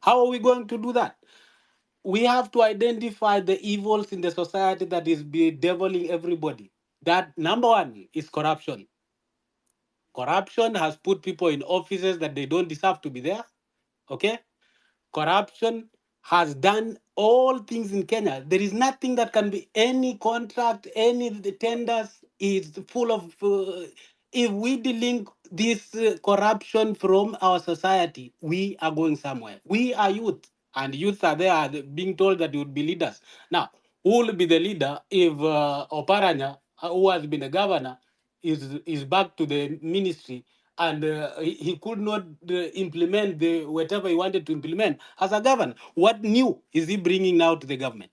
How are we going to do that? We have to identify the evils in the society that is bedeviling everybody. That number one is corruption. Corruption has put people in offices that they don't deserve to be there. Okay? Corruption has done all things in Kenya. There is nothing that can be any contract, any the tenders is full of. If we delink this corruption from our society, we are going somewhere. We are youth, and youth are there being told that you would be leaders. Now, who will be the leader if Oparanya, who has been a governor, is back to the ministry and he could not implement the whatever he wanted to implement as a governor? What new is he bringing now to the government?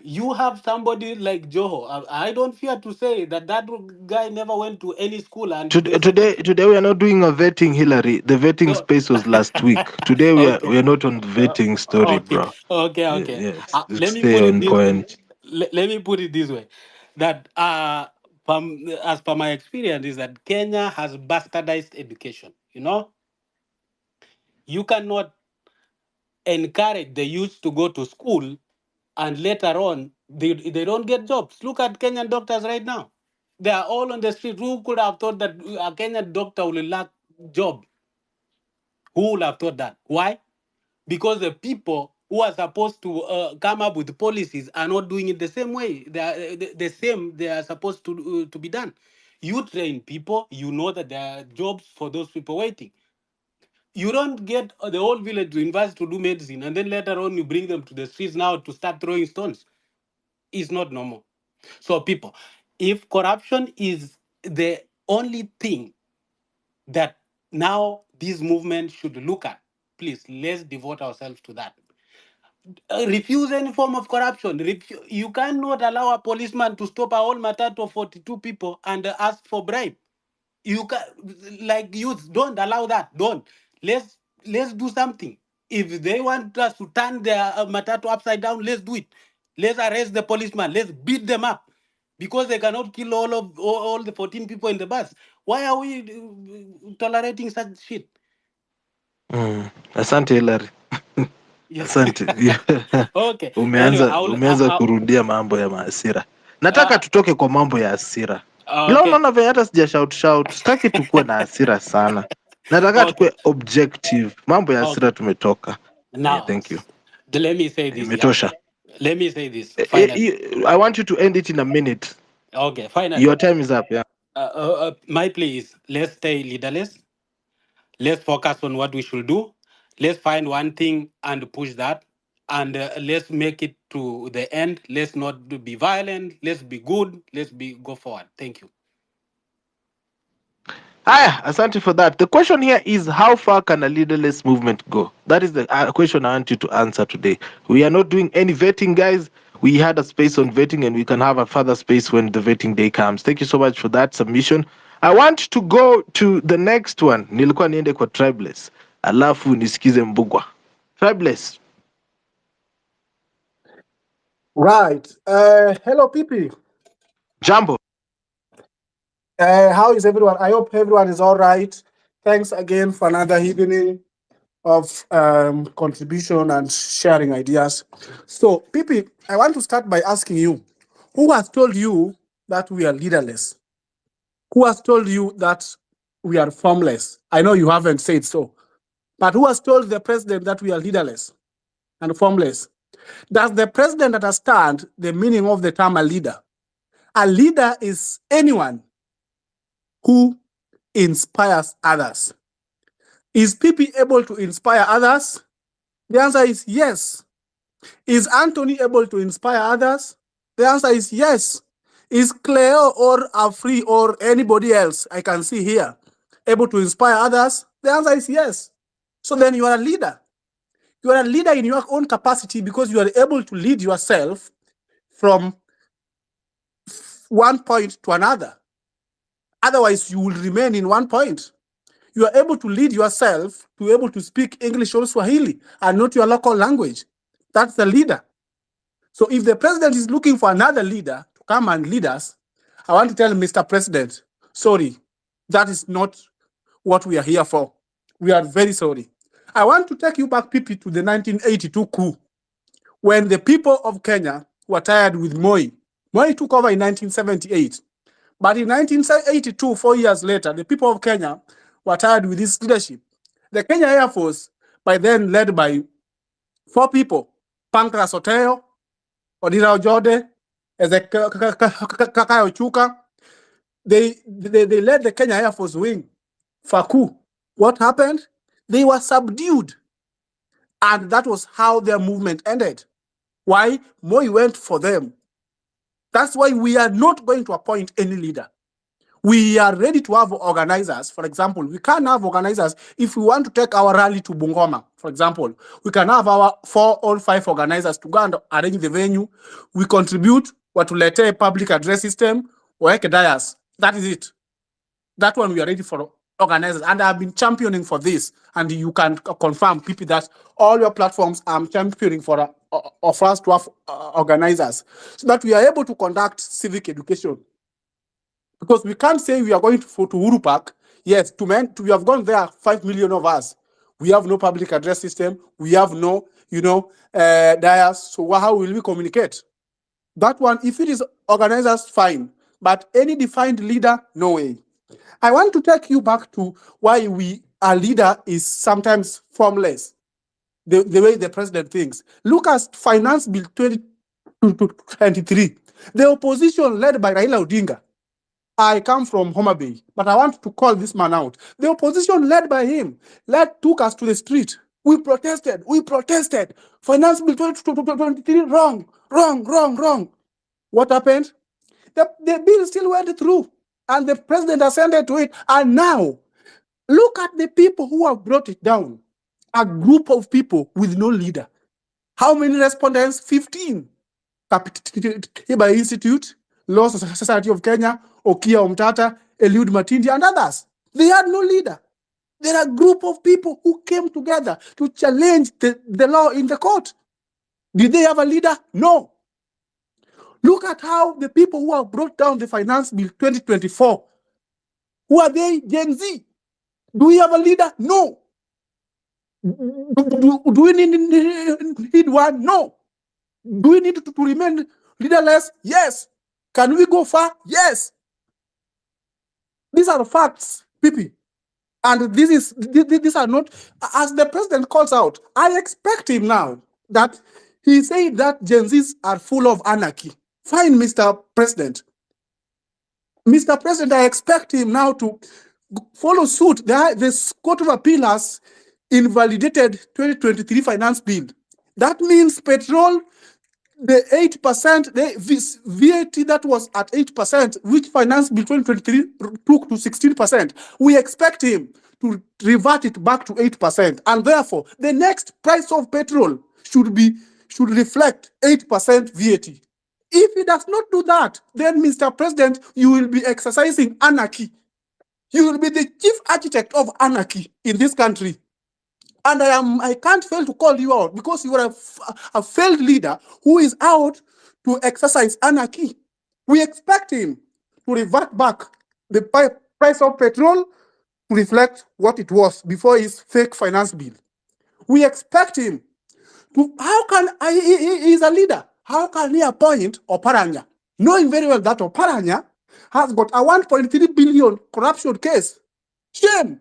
You have somebody like Joho. I don't fear to say that that guy never went to any school, and basically, Today we are not doing a vetting, Hillary. The vetting no. space was last week. Today Okay. we are not on the vetting story, Okay, bro. okay, okay. Yes, Let me stay put it on this way. point. Let me put it this way, that as per my experience, is that Kenya has bastardized education. You cannot encourage the youth to go to school and later on they don't get jobs. Look at Kenyan doctors right now. They are all on the street. Who could have thought that a Kenyan doctor will lack job? Who would have thought that? Why? Because the people who are supposed to come up with policies are not doing it the same way. They are the same. They are supposed to be done. You train people. You know that there are jobs for those people waiting. You don't get the whole village to invest to do medicine, and then later on you bring them to the streets now to start throwing stones. It's not normal. So, people, if corruption is the only thing that now this movement should look at, please let's devote ourselves to that. Refuse any form of corruption. You cannot allow a policeman to stop a whole matatu of 42 people and ask for bribe. You can, like, youth, don't allow that. Don't. Let's do something. If they want us to turn their matatu upside down, let's do it. Let's arrest the policeman. Let's beat them up because they cannot kill all the 14 people in the bus. Why are we tolerating such shit? Asante Hillary. Yeah. Asante. Okay. Anyway, Umeanza kurudia mambo ya hasira. Nataka uh, tutoke kwa mambo ya hasira. Ila okay. unaona venye hata sija shout. Sitaki tukue na hasira sana. Nataka Okay. tukue objective. Mambo ya Okay. hasira tumetoka. Yeah, Now, thank you. let me say this, yeah. Imetosha. Let me say this finally. I want you to end it in a minute. Okay, finally. Your time is up, yeah. My plea is let's stay leaderless. Let's focus on what we should do. Let's find one thing and push that. And let's make it to the end. Let's not be violent. Let's be good. Go forward. Thank you. Asante for that. The question here is how far can a leaderless movement go? That is the question I want you to answer today. We are not doing any vetting, guys. We had a space on vetting and we can have a further space when the vetting day comes. Thank you so much for that submission. I want to go to the next one. Nilikuwa niende kwa tribeless. Alafu nisikize Mbugwa. Tribeless. Right. Hello, PP. Jambo. How is everyone? I hope everyone is all right. Thanks again for another evening of contribution and sharing ideas. So, PP, I want to start by asking you, who has told you that we are leaderless? Who has told you that we are formless? I know you haven't said so, but who has told the president that we are leaderless and formless? Does the president understand the meaning of the term a leader? A leader is anyone who inspires others. Is PP able to inspire others? The answer is yes. Is Anthony able to inspire others? The answer is yes. Is Cleo or Afri or anybody else I can see here able to inspire others? The answer is yes. So then you are a leader. You are a leader in your own capacity because you are able to lead yourself from one point to another. Otherwise, you will remain in one point. You are able to lead yourself to be able to speak English or Swahili and not your local language. That's the leader. So if the president is looking for another leader to come and lead us, I want to tell Mr. President, sorry, that is not what we are here for. We are very sorry. I want to take you back, Pipi, to the 1982 coup, when the people of Kenya were tired with Moi. Moi took over in 1978. But in 1982, 4 years later, the people of Kenya were tired with his leadership. The Kenya Air Force, by then led by 4 people, Pancras Oteo, Odira Ojode, Ezekiel Ochuka, they led the Kenya Air Force wing for coup. What happened? They were subdued. And that was how their movement ended. Why? Moi went for them. That's why we are not going to appoint any leader. We are ready to have organizers. For example, we can't have organizers if we want to take our rally to Bungoma. For example, we can have our 4 or 5 organizers to go and arrange the venue. We contribute watulete public address system or dayas. That is it. That one we are ready for organizers. And I've been championing for this. And you can confirm, people, that all your platforms I'm championing for us to have organizers so that we are able to conduct civic education. Because we can't say we are going to Uhuru Park. Yes, we have gone there, 5 million of us. We have no public address system. We have no, dayas. So how will we communicate? That one, if it is organizers, fine. But any defined leader, no way. I want to take you back to why our leader is sometimes formless. The way the president thinks. Look at Finance Bill 2023. The opposition led by Raila Odinga. I come from Homa Bay, but I want to call this man out. The opposition led by him took us to the street. We protested. Finance Bill 2023, wrong. What happened? The bill still went through, and the president ascended to it. And now, look at the people who have brought it down. A group of people with no leader. How many respondents? 15. Capitiba Institute, Law Society of Kenya, Okia Omtata, Eliud Matindi, and others. They had no leader. There are a group of people who came together to challenge the law in the court. Did they have a leader? No. Look at how the people who have brought down the Finance Bill 2024, who are they? Gen Z. Do we have a leader? No. Do we need one? No. Do we need to remain leaderless? Yes. Can we go far? Yes. These are the facts, people. And these are not, as the president calls out, I expect him now that he said that Gen Zs are full of anarchy. Fine, Mr. President. Mr. President, I expect him now to follow suit. The Court of Appeal has invalidated 2023 finance bill. That means petrol, the 8%, the VAT that was at 8%, which finance bill 2023 took to 16%. We expect him to revert it back to 8%. And therefore, the next price of petrol should reflect 8% VAT. If he does not do that, then, Mr. President, you will be exercising anarchy. You will be the chief architect of anarchy in this country. And I can't fail to call you out because you are a failed leader who is out to exercise anarchy. We expect him to revert back the price of petrol to reflect what it was before his fake finance bill. We expect him to, he is a leader. How can he appoint Oparanya, knowing very well that Oparanya has got a 1.3 billion corruption case? Shame.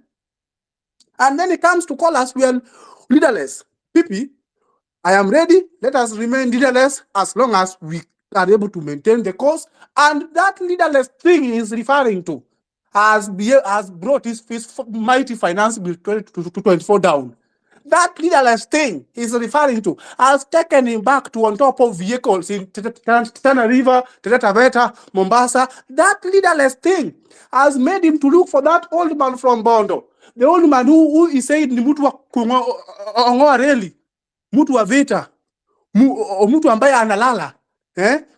And then he comes to call us, we are leaderless. Pipi, I am ready. Let us remain leaderless as long as we are able to maintain the course. And that leaderless thing he is referring to has brought his mighty finance bill 2024 down. That leaderless thing he's referring to has taken him back to on top of vehicles in Tana River, Taveta, Mombasa. That leaderless thing has made him to look for that old man from Bondo. The old man who he said ni mtu wa kungoa reli, mtu wa vita, mtu ambaye analala,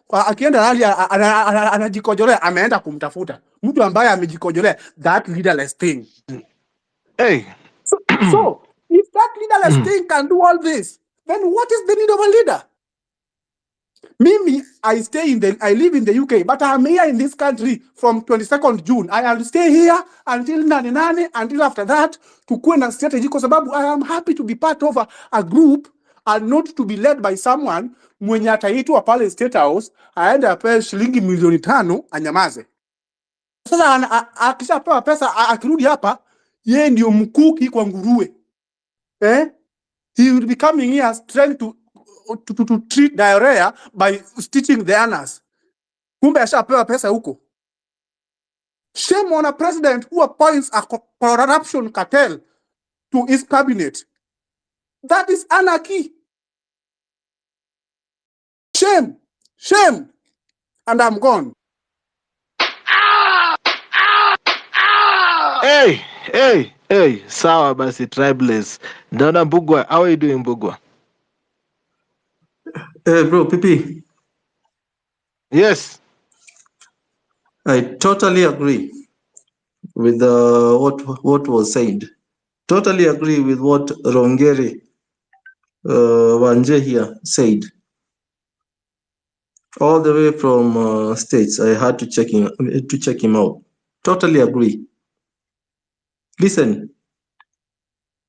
akienda rali anajikojolea, ameenda kumtafuta. Mtu ambaye amejikojolea, that leaderless thing. Hey. So if that leaderless thing can do all this, then what is the need of a leader? Mimi, I live in the UK, but I'm here in this country from 22nd June. I will stay here until 99, until after that, tukue na strategy, kwa sababu I am happy to be part of a group and not to be led by someone mwenye ataitwa pale State House, aende apewe shilingi milioni 5, anyamaze. Sasa akishapewa pesa, akirudi hapa, yeye ndio mkuki kwa nguruwe. He will be coming here trying to treat diarrhea by stitching the anus. Kumbe ashapewa pesa huko. Shame on a president who appoints a corruption cartel to his cabinet. That is anarchy. Shame. Shame. And I'm gone. Hey, sawa basi tribeless. Ndona Mbugwa, how are you doing Mbugwa? Bro, PP. Yes. I totally agree with what was said. Totally agree with what Rongeri Wanje here said. All the way from States, I had to check him out. Totally agree. Listen,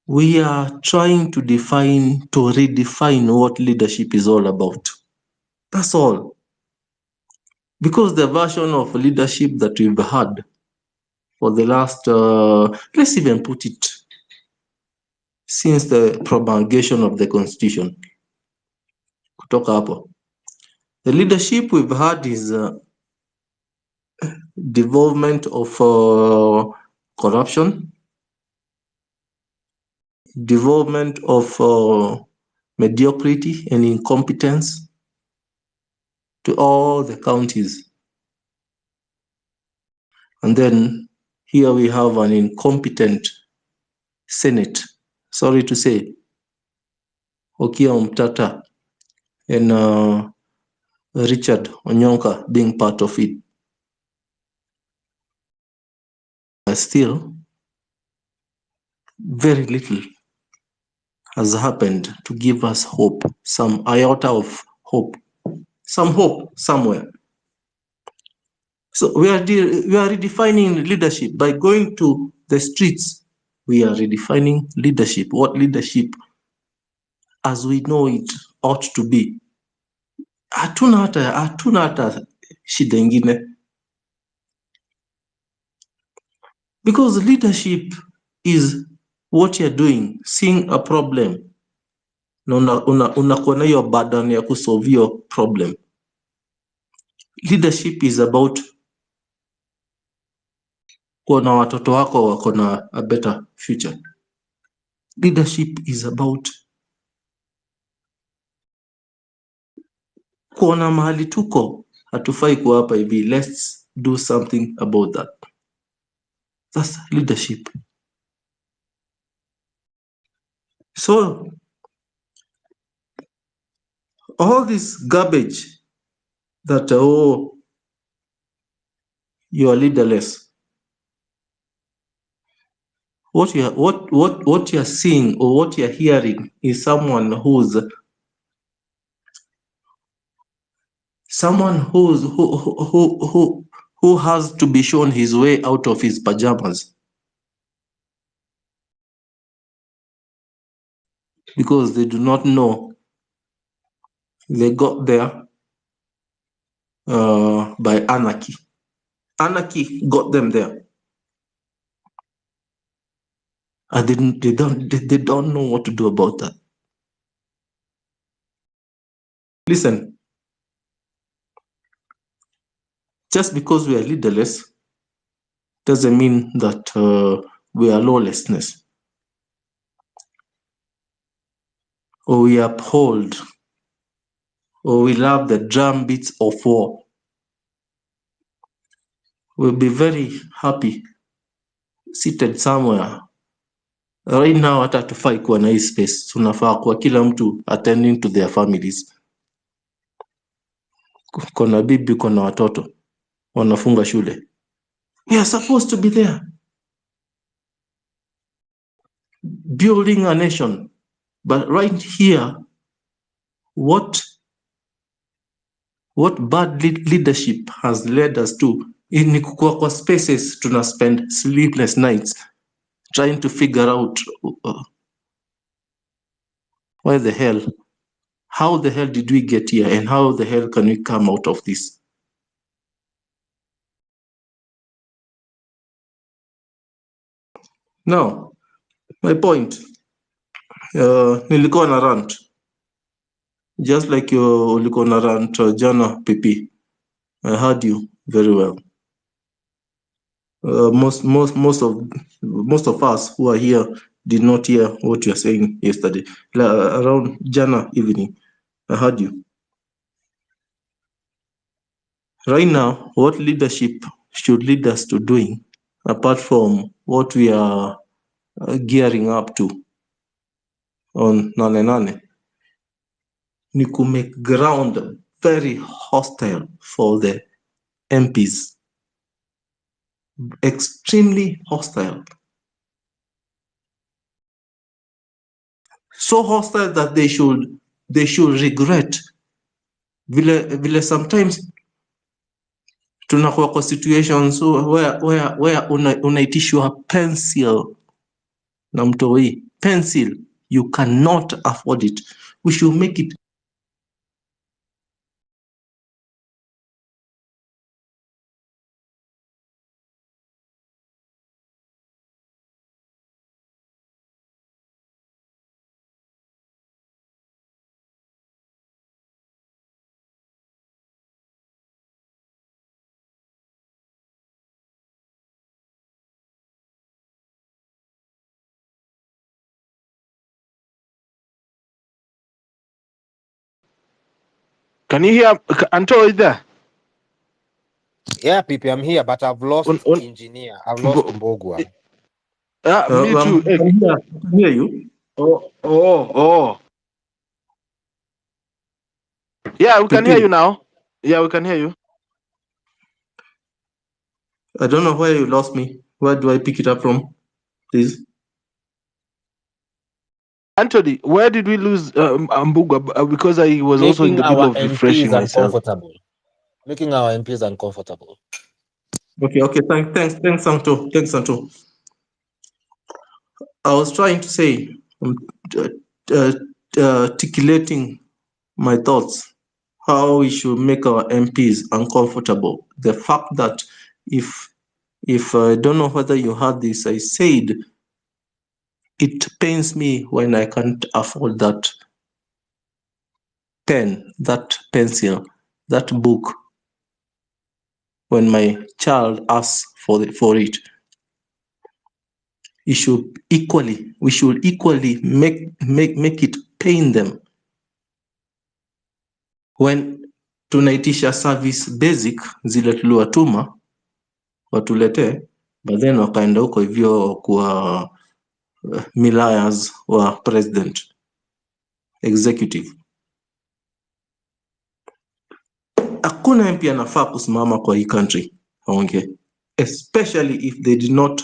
we are trying to redefine what leadership is all about. That's all. Because the version of leadership that we've had for the last, let's even put it, since the promulgation of the constitution, kutoka hapo, the leadership we've had is devolvement of corruption, devolvement of mediocrity and incompetence to all the counties. And then here we have an incompetent Senate, sorry to say, Okia Umtata and Richard Onyonka being part of it. But still, very little has happened to give us hope, some iota of hope, some hope somewhere. So we are redefining leadership by going to the streets. We are redefining leadership, what leadership as we know it ought to be. Hatuna hata shida ingine. Because leadership is what you're doing, seeing a problem, na unakuwa na hiyo burden ya kusolve hiyo problem. Leadership is about kuona watoto wako wako na a better future. Leadership is about kuona mahali tuko hatufai kuwa hapa hivi, let's do something about that. That's leadership. So all this garbage that you are leaderless, what you're seeing or what you're hearing is someone who has to be shown his way out of his pajamas, because they do not know they got there by anarchy. Anarchy got them there. And they don't know what to do about that. Listen, just because we are leaderless doesn't mean that we are lawlessness, or we uphold, or we love the drum beats of war. We'll be very happy seated somewhere. Right now, hata hatufai kuwa na hii space. Tunafaa kuwa kila mtu attending to their families. Kona bibi, kona watoto, wanafunga shule. We are supposed to be there. Building a nation. But right here, what What bad leadership has led us to in kwa spaces to spend sleepless nights trying to figure out how the hell did we get here and how the hell can we come out of this? Now, my point, nilikuwa na rant, just like ulikuwa na rant jana, PP. I heard you very well. Most of us who are here did not hear what you were saying yesterday. Around jana evening, I heard you. Right now, what leadership should lead us to doing, apart from what we are gearing up to on Nane Nane, ni to make ground very hostile for the MPs. Extremely hostile. So hostile that they should regret. Vile sometimes tunakuwa kwa situations where unaitishwa pencil na mtoi. Pencil, you cannot afford it. We should make it Can you hear Anto is there? Yeah, PP, I'm here, but I've lost engineer. I've lost Mbogwa. Me too. I can hear you. Oh. Yeah, we can hear you now. Yeah, we can hear you. I don't know where you lost me. Where do I pick it up from, please? Anthony, where did we lose Mbugwa? Because I was also in the middle of refreshing myself. Making our MPs uncomfortable. Okay. Thanks, Santo. I was trying to say, articulating my thoughts, how we should make our MPs uncomfortable. The fact that if I don't know whether you heard this, I said it pains me when I can't afford that pen, that pencil, that book, when my child asks for it. We should equally make it pain them when tunaitisha service basic zile tuliwatuma watuletee, but then wakaenda huko hivyo kwa miliars wa president executive. Hakuna MP anafaa kusimama kwa hii country aongee, especially if they did not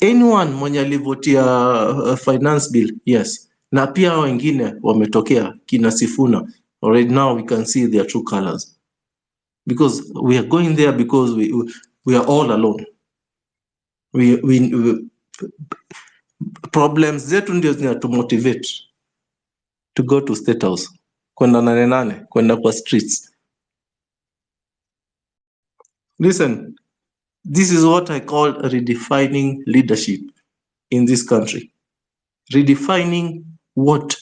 anyone mwenye alivotia finance bill, yes, na pia wengine wametokea kina Sifuna. Already now we can see their true colors, because we are going there because we are all alone. We problems zetu ndio zinatumotivate to go to State House, kwenda Nane Nane, kwenda kwa streets. Listen, this is what I call redefining leadership in this country. Redefining what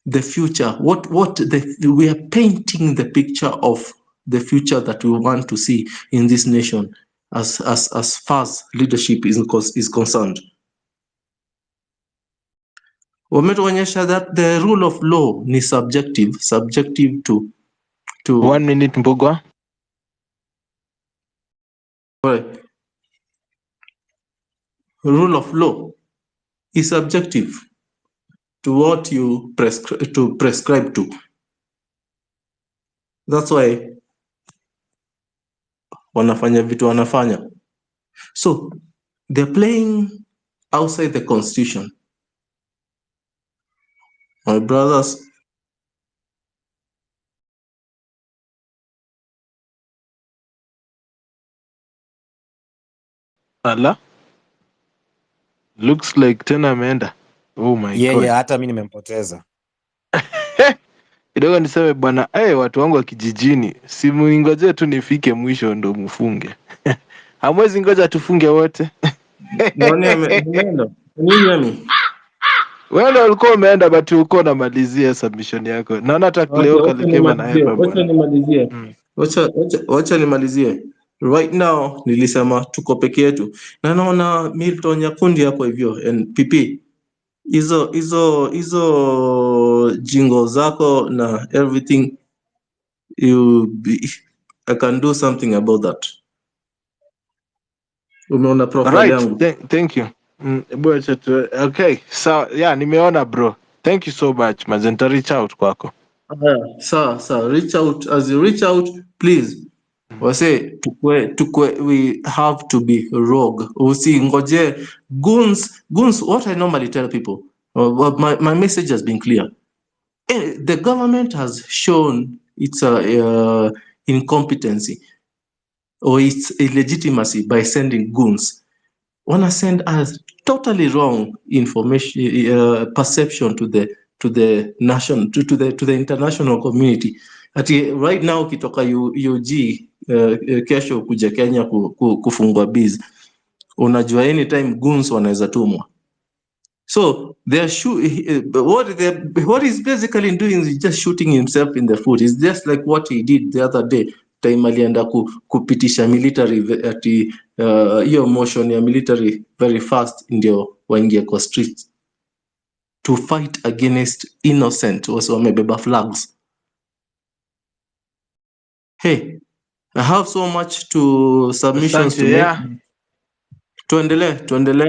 the future, we are painting the picture of the future that we want to see in this nation as far as leadership is concerned. Wametuonyesha that the rule of law ni subjective to 1 minute, Mbugwa. Rule of law is subjective to what you prescribe to. That's why wanafanya vitu wanafanya. So they're playing outside the constitution. My brothers, Ala, looks like tena ameenda. Oh my god. hata mimi nimempoteza. Kidogo niseme bwana, watu wangu wa kijijini, simuingoje tu nifike mwisho ndo mfunge. Hamwezi ngoja tufunge wote. nani ameenda? Nini yami? Wewe ndio ulikuwa umeenda but ulikuwa unamalizia submission yako. Naona hata Okay, Cleo Kalekema na hema bwana. Mm. wacha nimalizie. Right now nilisema tuko peke yetu, na naona Milton Nyakundi hapo hivyo NPP. Hizo jingo zako na everything, I can do something about that. Umeona profile Alright, yangu? thank you. Okay, so yeah, nimeona bro. Thank you so much. Mazenta reach out kwako. Sawa, reach out. As you reach out, please wase tukwe, we have to be rogue. Usingoje goons. What I normally tell people, my message has been clear. The government has shown its incompetency or its illegitimacy by sending goons. Wanna send us totally wrong information, perception to the nation, to the international community. Ati right now ukitoka UG kesho kuja Kenya kufungwa biz, unajua anytime goons wanaweza tumwa. So what he's basically doing is just shooting himself in the foot. It's just like what he did the other day time alienda kupitisha military ati hiyo motion ya military very fast ndio waingie kwa streets to fight against innocent wasi wamebeba flags. Hey, I have so much to submissions to make. Yeah. Tuendelee.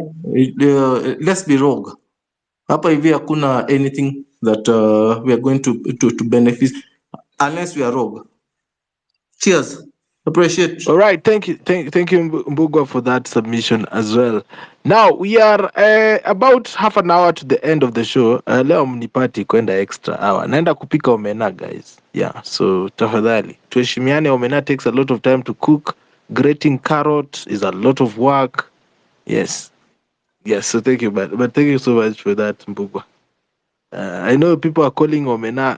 Let's be rogue. Hapa hivi hakuna anything that we are going to benefit unless we are rogue. Cheers. Appreciate. All right, thank you, Mbugwa, for that submission as well. Now we are about half an hour to the end of the show. Leo mnipati kwenda extra hour. Naenda kupika omena, guys. Yeah, so tafadhali tuheshimiane. Omena takes a lot of time to cook. Grating carrot is a lot of work. Yes. So thank you, but thank you so much for that, Mbugwa. I know people are calling omena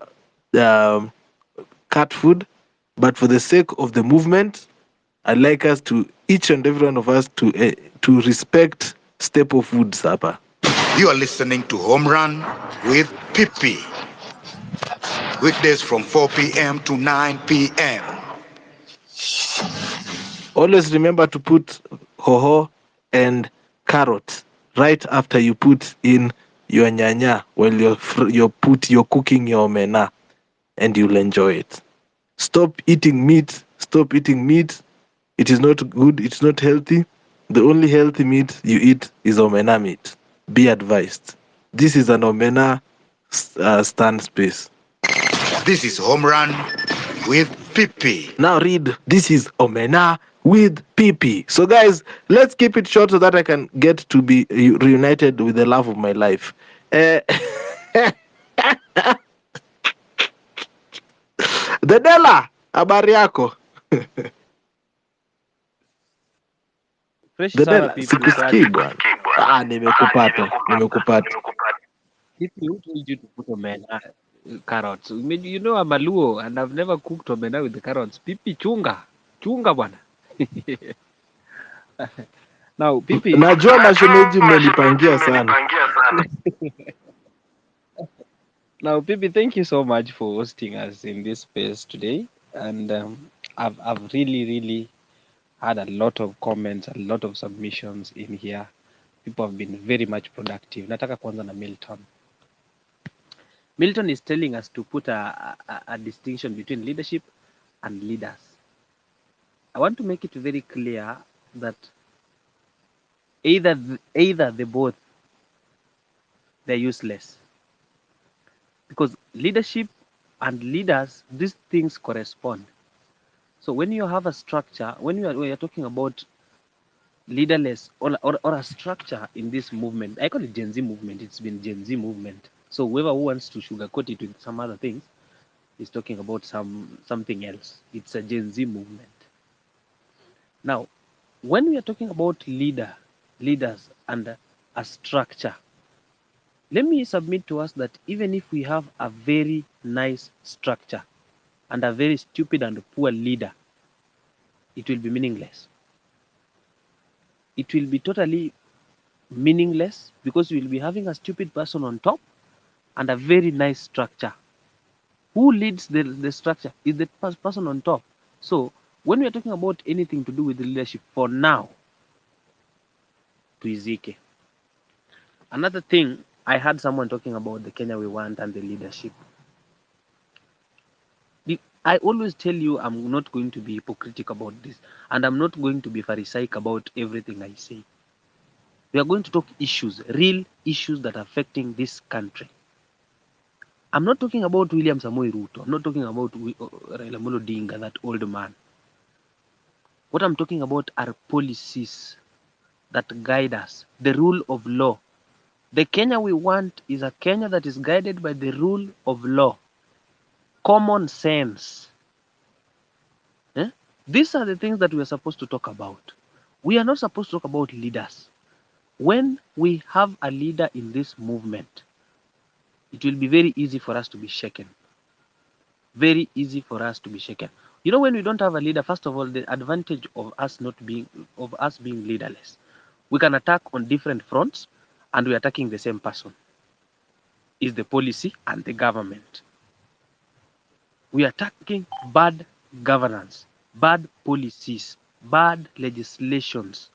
cat food, but for the sake of the movement, I'd like us to, each and every one of us, to respect staple foods hapa. You are listening to Home Run with Pipi. Weekdays from 4 p.m. to 9 p.m. Always remember to put hoho and carrot right after you put in your nyanya while you're cooking your omena, and you'll enjoy it. Stop eating meat. It is not good. It's not healthy. The only healthy meat you eat is omena meat. Be advised. This is an omena stand space. This is Home Run with Pipi. Now read, this is omena with Pipi. So guys, let's keep it short so that I can get to be reunited with the love of my life. Dedela, habari yako? Dedela, sikusikii bwana. Nimekupata. Pipi, who told you to put omena carrots? You know I'm a Luo and I've never cooked omena with the carrots. Pipi, chunga bwana. Now, Pipi. Najua mashemeji mmenipangia sana. Now, Pipi, thank you so much for hosting us in this space today. And I've really had a lot of comments, a lot of submissions in here. People have been very much productive. Nataka kwanza na Milton. Milton is telling us to put a distinction between leadership and leaders. I want to make it very clear that either they both, they're useless. Because leadership and leaders, these things correspond. So when you have a structure, when you're talking about leaderless or a structure in this movement. I call it Gen Z movement. It's been Gen Z movement. So whoever who wants to sugarcoat it with some other things is talking about something else. It's a Gen Z movement. Now, when we are talking about leaders and a structure, let me submit to us that even if we have a very nice structure and a very stupid and poor leader, it will be meaningless. It will be totally meaningless because we will be having a stupid person on top and a very nice structure. Who leads the structure is the person on top. So when we are talking about anything to do with leadership, for now, tuizike. Another thing, I heard someone talking about the Kenya we want and the leadership. I always tell you I'm not going to be hypocritical about this, and I'm not going to be pharisaic about everything I say. We are going to talk issues, real issues that are affecting this country. I'm not talking about William Samoei Ruto. I'm not talking about Raila Amolo Odinga, that old man. What I'm talking about are policies that guide us, the rule of law. The Kenya we want is a Kenya that is guided by the rule of law, common sense. Eh? These are the things that we are supposed to talk about. We are not supposed to talk about leaders. When we have a leader in this movement, it will be very easy for us to be shaken. Very easy for us to be shaken. You know, when we don't have a leader, first of all, the advantage of us being leaderless, we can attack on different fronts, and we're attacking the same person. Is the policy and the government. We are attacking bad governance, bad policies, bad legislations.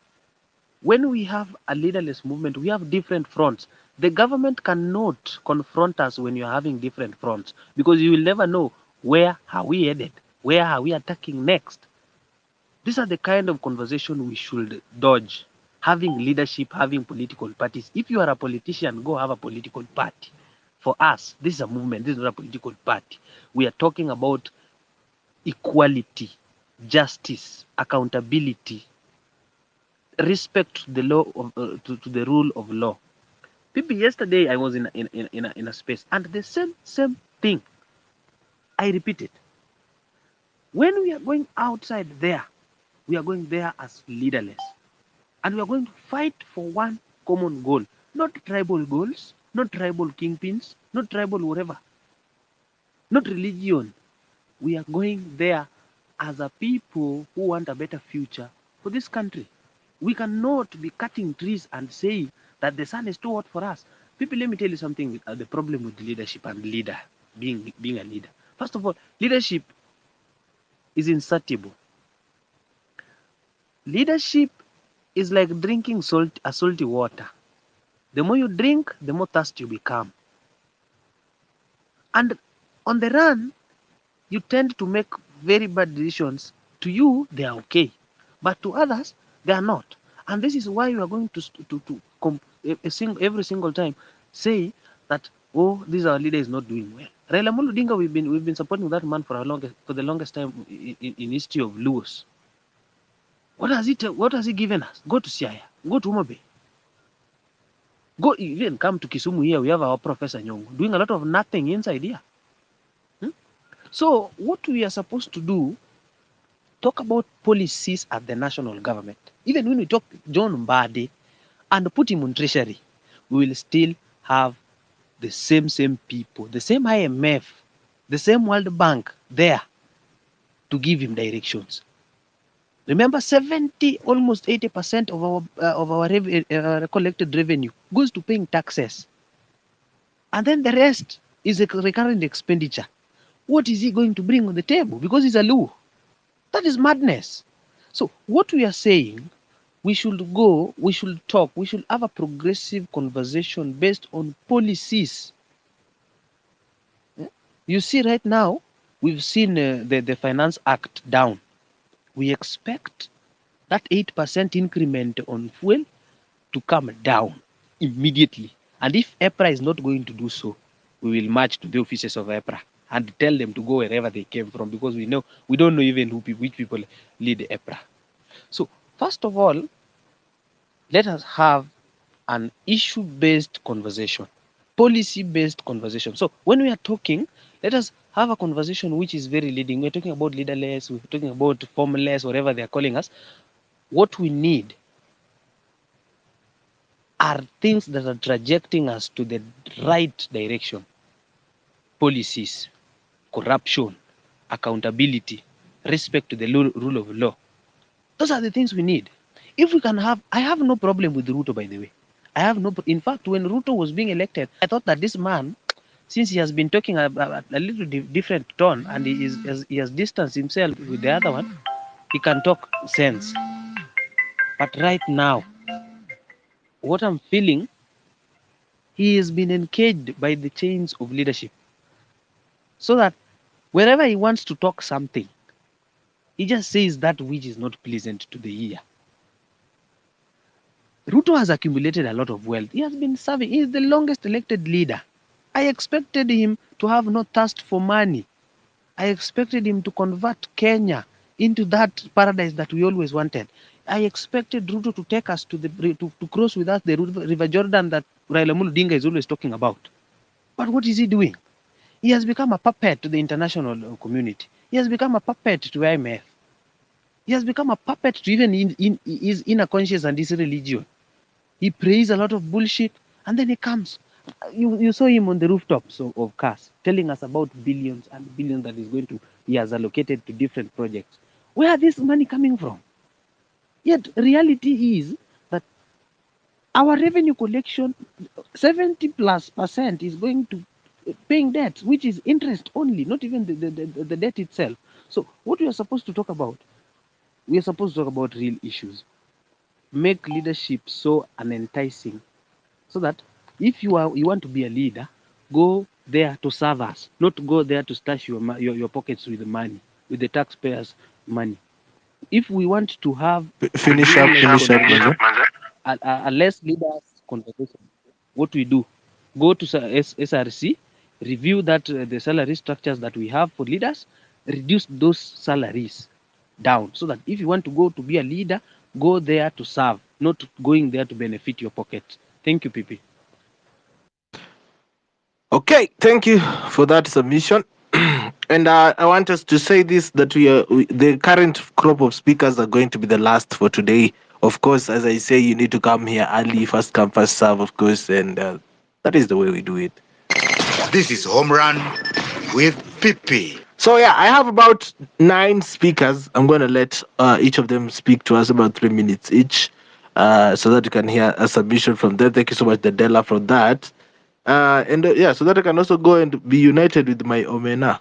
When we have a leaderless movement, we have different fronts. The government cannot confront us when you're having different fronts because you will never know where are we headed, where are we attacking next. These are the kind of conversation we should dodge. Having leadership, having political parties. If you are a politician, go have a political party. For us, this is a movement, this is not a political party. We are talking about equality, justice, accountability, respect to the law of, to the rule of law. People, yesterday I was in a space, and the same thing. I repeat it. When we are going outside there, we are going there as leaderless, and we are going to fight for one common goal, not tribal goals, not tribal kingpins, not tribal whatever, not religion. We are going there as a people who want a better future for this country. We cannot be cutting trees and saying that the sun is too hot for us. People, let me tell you something. The problem with leadership and being a leader. First of all, leadership is insatiable. Leadership is like drinking salty water. The more you drink, the more thirsty you become. And on the run, you tend to make very bad decisions. To you, they are okay, but to others, they are not. And this is why you are going every single time say that, oh, this our leader is not doing well. Raila Amolo Odinga, we've been supporting that man for the longest time in history of Lewis. What has he given us? Go to Siaya, go to Umabe, go even come to Kisumu here. We have our Professor Nyong'o doing a lot of nothing inside here. So what we are supposed to do, talk about policies at the national government. Even when we talk John Mbadi and put him on treasury, we will still have the same people, the same IMF, the same World Bank there to give him directions. Remember, 70, almost 80% of our collected revenue goes to paying taxes, and then the rest is a recurrent expenditure. What is he going to bring on the table? Because he's a Luo. That is madness. So what we are saying, we should go, we should talk, we should have a progressive conversation based on policies. You see, right now, we've seen the Finance Act down. We expect that 8% increment on fuel to come down immediately. And if EPRA is not going to do so, we will march to the offices of EPRA and tell them to go wherever they came from, because we don't know even which people lead EPRA. So first of all, let us have an issue-based conversation, policy-based conversation. So when we are talking, let us have a conversation which is very leading. We're talking about leaderless, we're talking about formless, whatever they're calling us. What we need are things that are trajecting us to the right direction. Policies, corruption, accountability, respect to the rule of law. Those are the things we need. If we can have, I have no problem with Ruto, by the way. I have no, in fact, when Ruto was being elected, I thought that this man, since he has been talking a little different tone and he has distanced himself with the other one, he can talk sense. But right now, what I'm feeling, he has been encaged by the chains of leadership. So that wherever he wants to talk something, he just says that which is not pleasant to the ear. Ruto has accumulated a lot of wealth. He has been serving. He is the longest elected leader. I expected him to have no thirst for money. I expected him to convert Kenya into that paradise that we always wanted. I expected Ruto to take us to to cross with us the River Jordan that Raila Amolo Odinga is always talking about. But what is he doing? He has become a puppet to the international community. He has become a puppet to IMF. He has become a puppet to even in his inner conscience and his religion. He prays a lot of bullshit, and then he comes. You saw him on the rooftops of cars telling us about billions and billions that is going to he has allocated to different projects. Where are this money coming from? Yet reality is that our revenue collection, 70+% is going to paying debt, which is interest only, not even the debt itself. So what we are supposed to talk about, we are supposed to talk about real issues. Make leadership so unenticing so that if you want to be a leader, go there to serve us, not go there to stash your pockets with the money, with the taxpayers' money. If we want to have Finish up, Maza. a less leaders conversation, what we do, go to SRC, review that the salary structures that we have for leaders, reduce those salaries down, so that if you want to go to be a leader, go there to serve, not going there to benefit your pocket. Thank you, PP. Okay, thank you for that submission. And I want us to say this, that the current crop of speakers are going to be the last for today. Of course, as I say, you need to come here early, first come, first serve, of course, and that is the way we do it. This is Home Run with Pipi. So yeah, I have about 9 speakers. I'm going to let each of them speak to us about 3 minutes each, so that you can hear a submission from them. Thank you so much, Dedela, for that. And yeah, so that I can also go and be united with my Omena.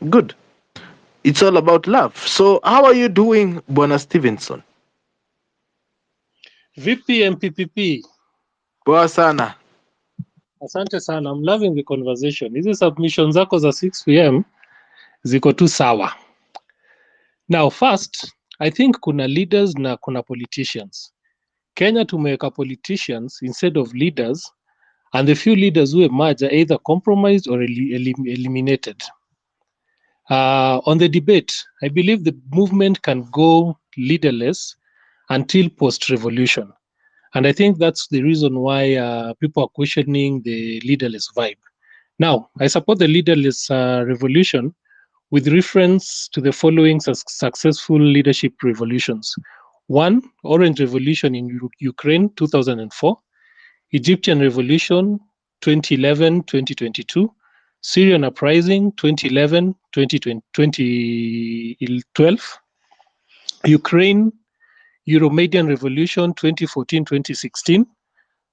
Good. It's all about love. So how are you doing, Bwana Stevenson? VP MPPP. Poa sana. Asante sana. I'm loving the conversation. Hizi submission zako za 6 p.m. ziko tu sawa. Now first, I think kuna leaders na kuna politicians. Kenya tumeweka politicians instead of leaders, and the few leaders who emerge are either compromised or eliminated. On the debate, I believe the movement can go leaderless until post-revolution. And I think that's the reason why people are questioning the leaderless vibe. Now, I support the leaderless revolution with reference to the following successful leadership revolutions. 1, Orange Revolution in Ukraine, 2004. Egyptian Revolution, 2011-2022. Syrian Uprising, 2011-2012. Ukraine Euromaidan Revolution 2014-2016,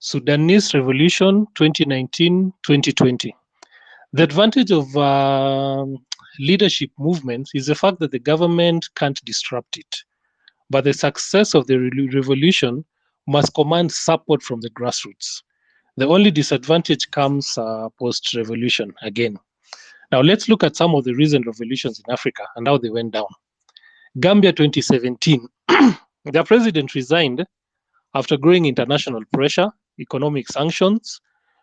Sudanese Revolution 2019-2020. The advantage of leadership movements is the fact that the government can't disrupt it. But the success of the revolution must command support from the grassroots. The only disadvantage comes post-revolution again. Now let's look at some of the recent revolutions in Africa and how they went down. Gambia 2017. The president resigned after growing international pressure, economic sanctions,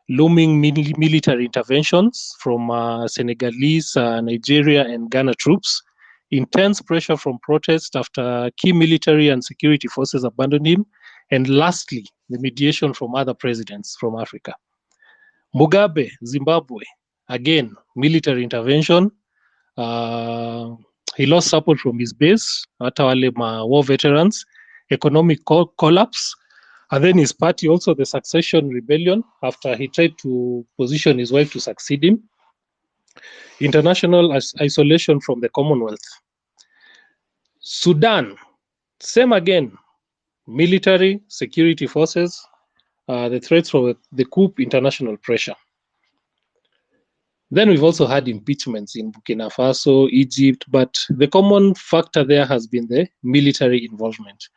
looming military interventions from Senegalese, Nigeria, and Ghana troops, intense pressure from protests after key military and security forces abandoned him, And lastly, the mediation from other presidents from Africa. Mugabe, Zimbabwe, again, military intervention. He lost support from his base, hata wale war veterans, economic collapse, and then his party also, the succession rebellion, after he tried to position his wife to succeed him. International isolation from the Commonwealth. Sudan, same again, military, security forces, the threats from the coup, international pressure. Then we've also had impeachments in Burkina Faso, Egypt, but the common factor there has been the military involvement.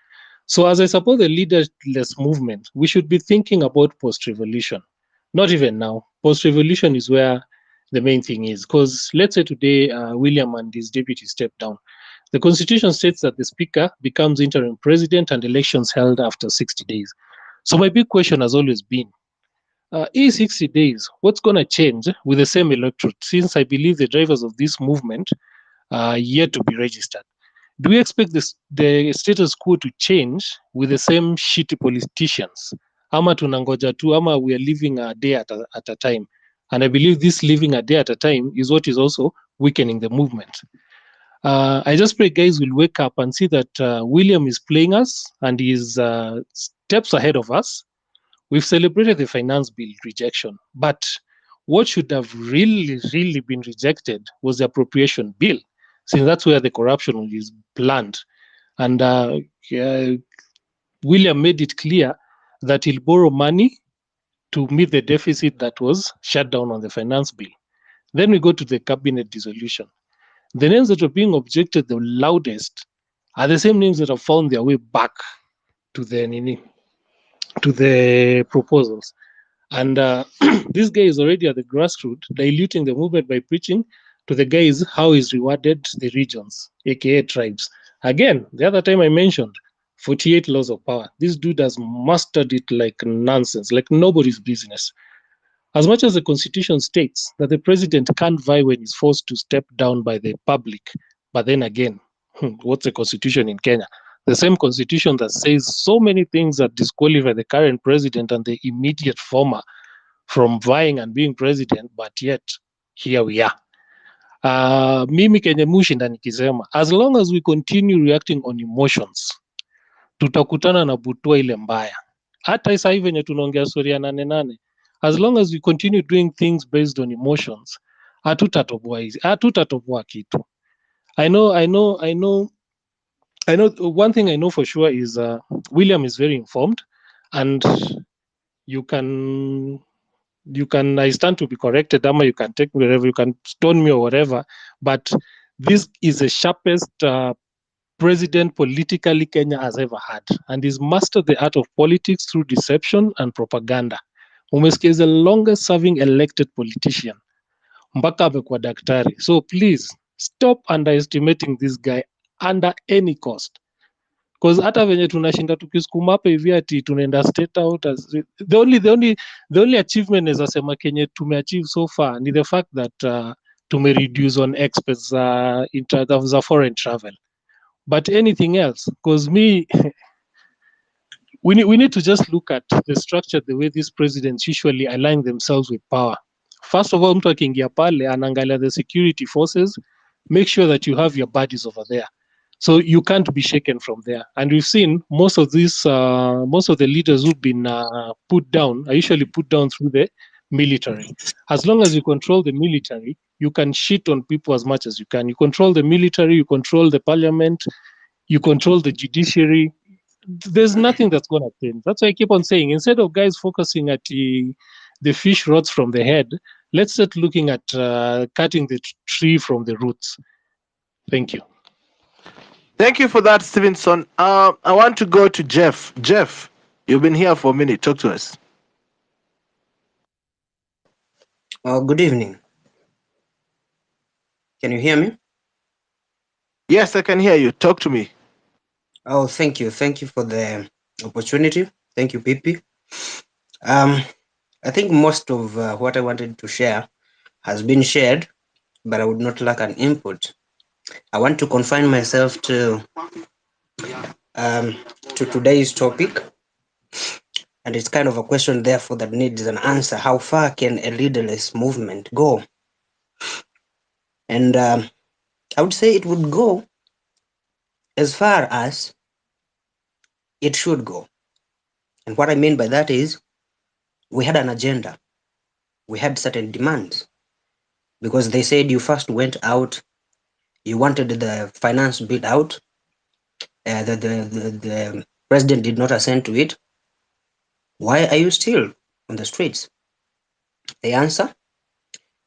So as I support the leaderless movement, we should be thinking about post-revolution. Not even now. Post-revolution is where the main thing is. Because let's say today, William and his deputy step down. The constitution states that the speaker becomes interim president and elections held after 60 days. So my big question has always been, in 60 days, what's going to change with the same electorate, since I believe the drivers of this movement are yet to be registered? Do we expect the status quo to change with the same shitty politicians? Ama tunangoja tu, ama we are living a day at a time. And I believe this living a day at a time is what is also weakening the movement. I just pray guys will wake up and see that William is playing us and he's steps ahead of us. We've celebrated the finance bill rejection, but what should have really been rejected was the appropriation bill, since that's where the corruption is planned. And William made it clear that he'll borrow money to meet the deficit that was shut down on the finance bill. Then we go to the cabinet dissolution. The names that are being objected the loudest are the same names that have found their way back to the proposals. And this guy is already at the grassroots, diluting the movement by preaching to the guys how he's rewarded the regions, aka tribes. Again, the other time I mentioned 48 laws of power. This dude has mastered it like nonsense, like nobody's business. As much as the constitution states that the president can't vie when he's forced to step down by the public, but then again, what's the constitution in Kenya? The same constitution that says so many things that disqualify the current president and the immediate former from vying and being president, but yet here we are. Mimi Kenya mushinda nikisema, as long as we continue reacting on emotions, tutakutana na butua ile mbaya. Hata sasa hivi venye tunaongea story ya 8-8, as long as we continue doing things based on emotions, hatutatoboa kitu. I know one thing I know for sure is William is very informed, and you can I stand to be corrected, ama you can take me wherever, you can stone me or whatever, but this is the sharpest president politically Kenya has ever had, and he's mastered the art of politics through deception and propaganda. Umesikia is the longest serving elected politician mpaka amekuwa daktari. So please stop underestimating this guy under any cost, because hata venye tunashinda tukisukuma hapa hivi ati tunaenda state out as the only achievement is asema Kenya tumeachieve so far ni the fact that tumereduce on expense za foreign travel, but anything else, because we need to just look at the structure, the way these presidents usually align themselves with power. First of all, mtu akiingia pale anaangalia the security forces, make sure that you have your buddies over there, so you can't be shaken from there. And we've seen most of the leaders who've been put down are usually put down through the military. As long as you control the military, you can shit on people as much as you can. You control the military, you control the parliament, you control the judiciary. There's nothing that's going to change. That's why I keep on saying, instead of guys focusing at the fish rods from the head, let's start looking at cutting the tree from the roots. Thank you. Thank you for that, Stevenson. I want to go to Jeff. Jeff, you've been here for a minute. Talk to us. Good evening. Can you hear me? Yes, I can hear you. Talk to me. Oh, thank you. Thank you for the opportunity. Thank you, Pipi. I think most of what I wanted to share has been shared, but I would not lack an input. I want to confine myself to today's topic, And it's kind of a question, therefore, that needs an answer. How far can a leaderless movement go? And I would say it would go as far as it should go. And what I mean by that is we had an agenda. We had certain demands because they said you first went out, you wanted the finance bill out, the president did not assent to it. Why are you still on the streets? The answer,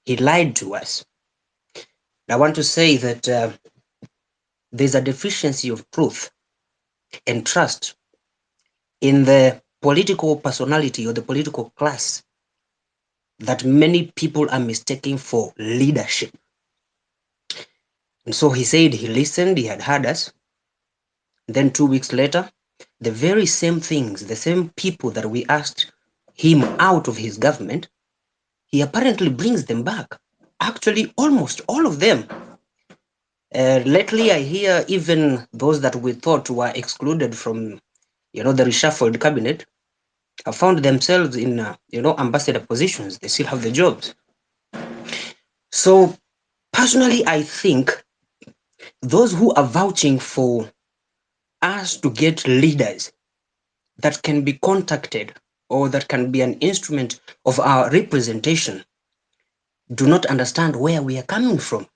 he lied to us. I want to say that there's a deficiency of truth and trust in the political personality or the political class that many people are mistaking for leadership. And so he said he listened, he had heard us. Then 2 weeks later, the very same things, the same people that we asked him out of his government, he apparently brings them back. Actually, almost all of them. Lately, I hear even those that we thought were excluded from, the reshuffled cabinet have found themselves in, ambassador positions. They still have the jobs. So, personally, I think those who are vouching for us to get leaders that can be contacted or that can be an instrument of our representation do not understand where we are coming from.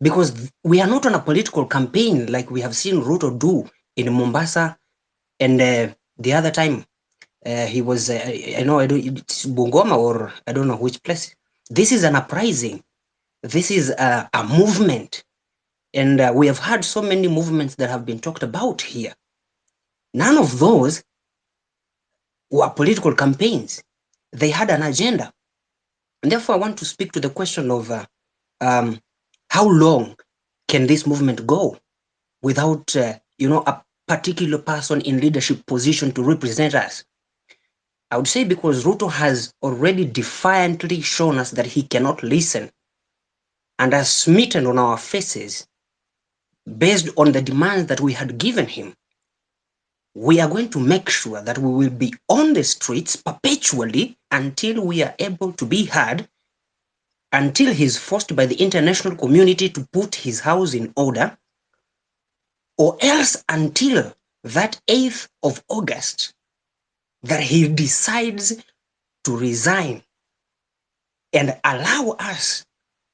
Because we are not on a political campaign like we have seen Ruto do in Mombasa, and the other time he was, I know, it's Bungoma or I don't know which place. This is an uprising. This is a movement. And we have had so many movements that have been talked about here. None of those were political campaigns. They had an agenda. And therefore, I want to speak to the question of how long can this movement go without, a particular person in leadership position to represent us? I would say because Ruto has already defiantly shown us that he cannot listen and has smitten on our faces based on the demands that we had given him. We are going to make sure that we will be on the streets perpetually until we are able to be heard, until he's forced by the international community to put his house in order, or else until that 8th of August that he decides to resign and allow us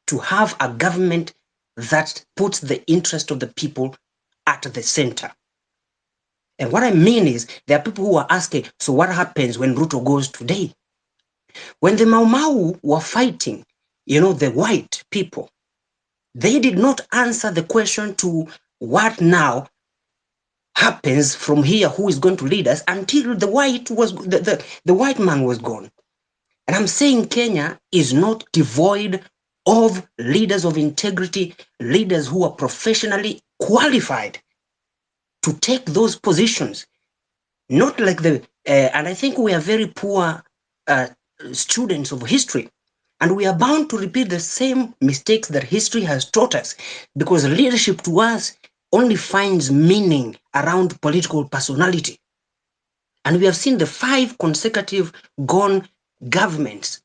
to have a government that puts the interest of the people at the center. And what I mean is, there are people who are asking, so what happens when Ruto goes today? When the Mau Mau were fighting, the white people, they did not answer the question to what now happens from here, who is going to lead us, until the white man was gone. And I'm saying Kenya is not devoid of leaders of integrity, leaders who are professionally qualified to take those positions. Not like and I think we are very poor students of history. And we are bound to repeat the same mistakes that history has taught us, because leadership to us only finds meaning around political personality. And we have seen the 5 consecutive gone governments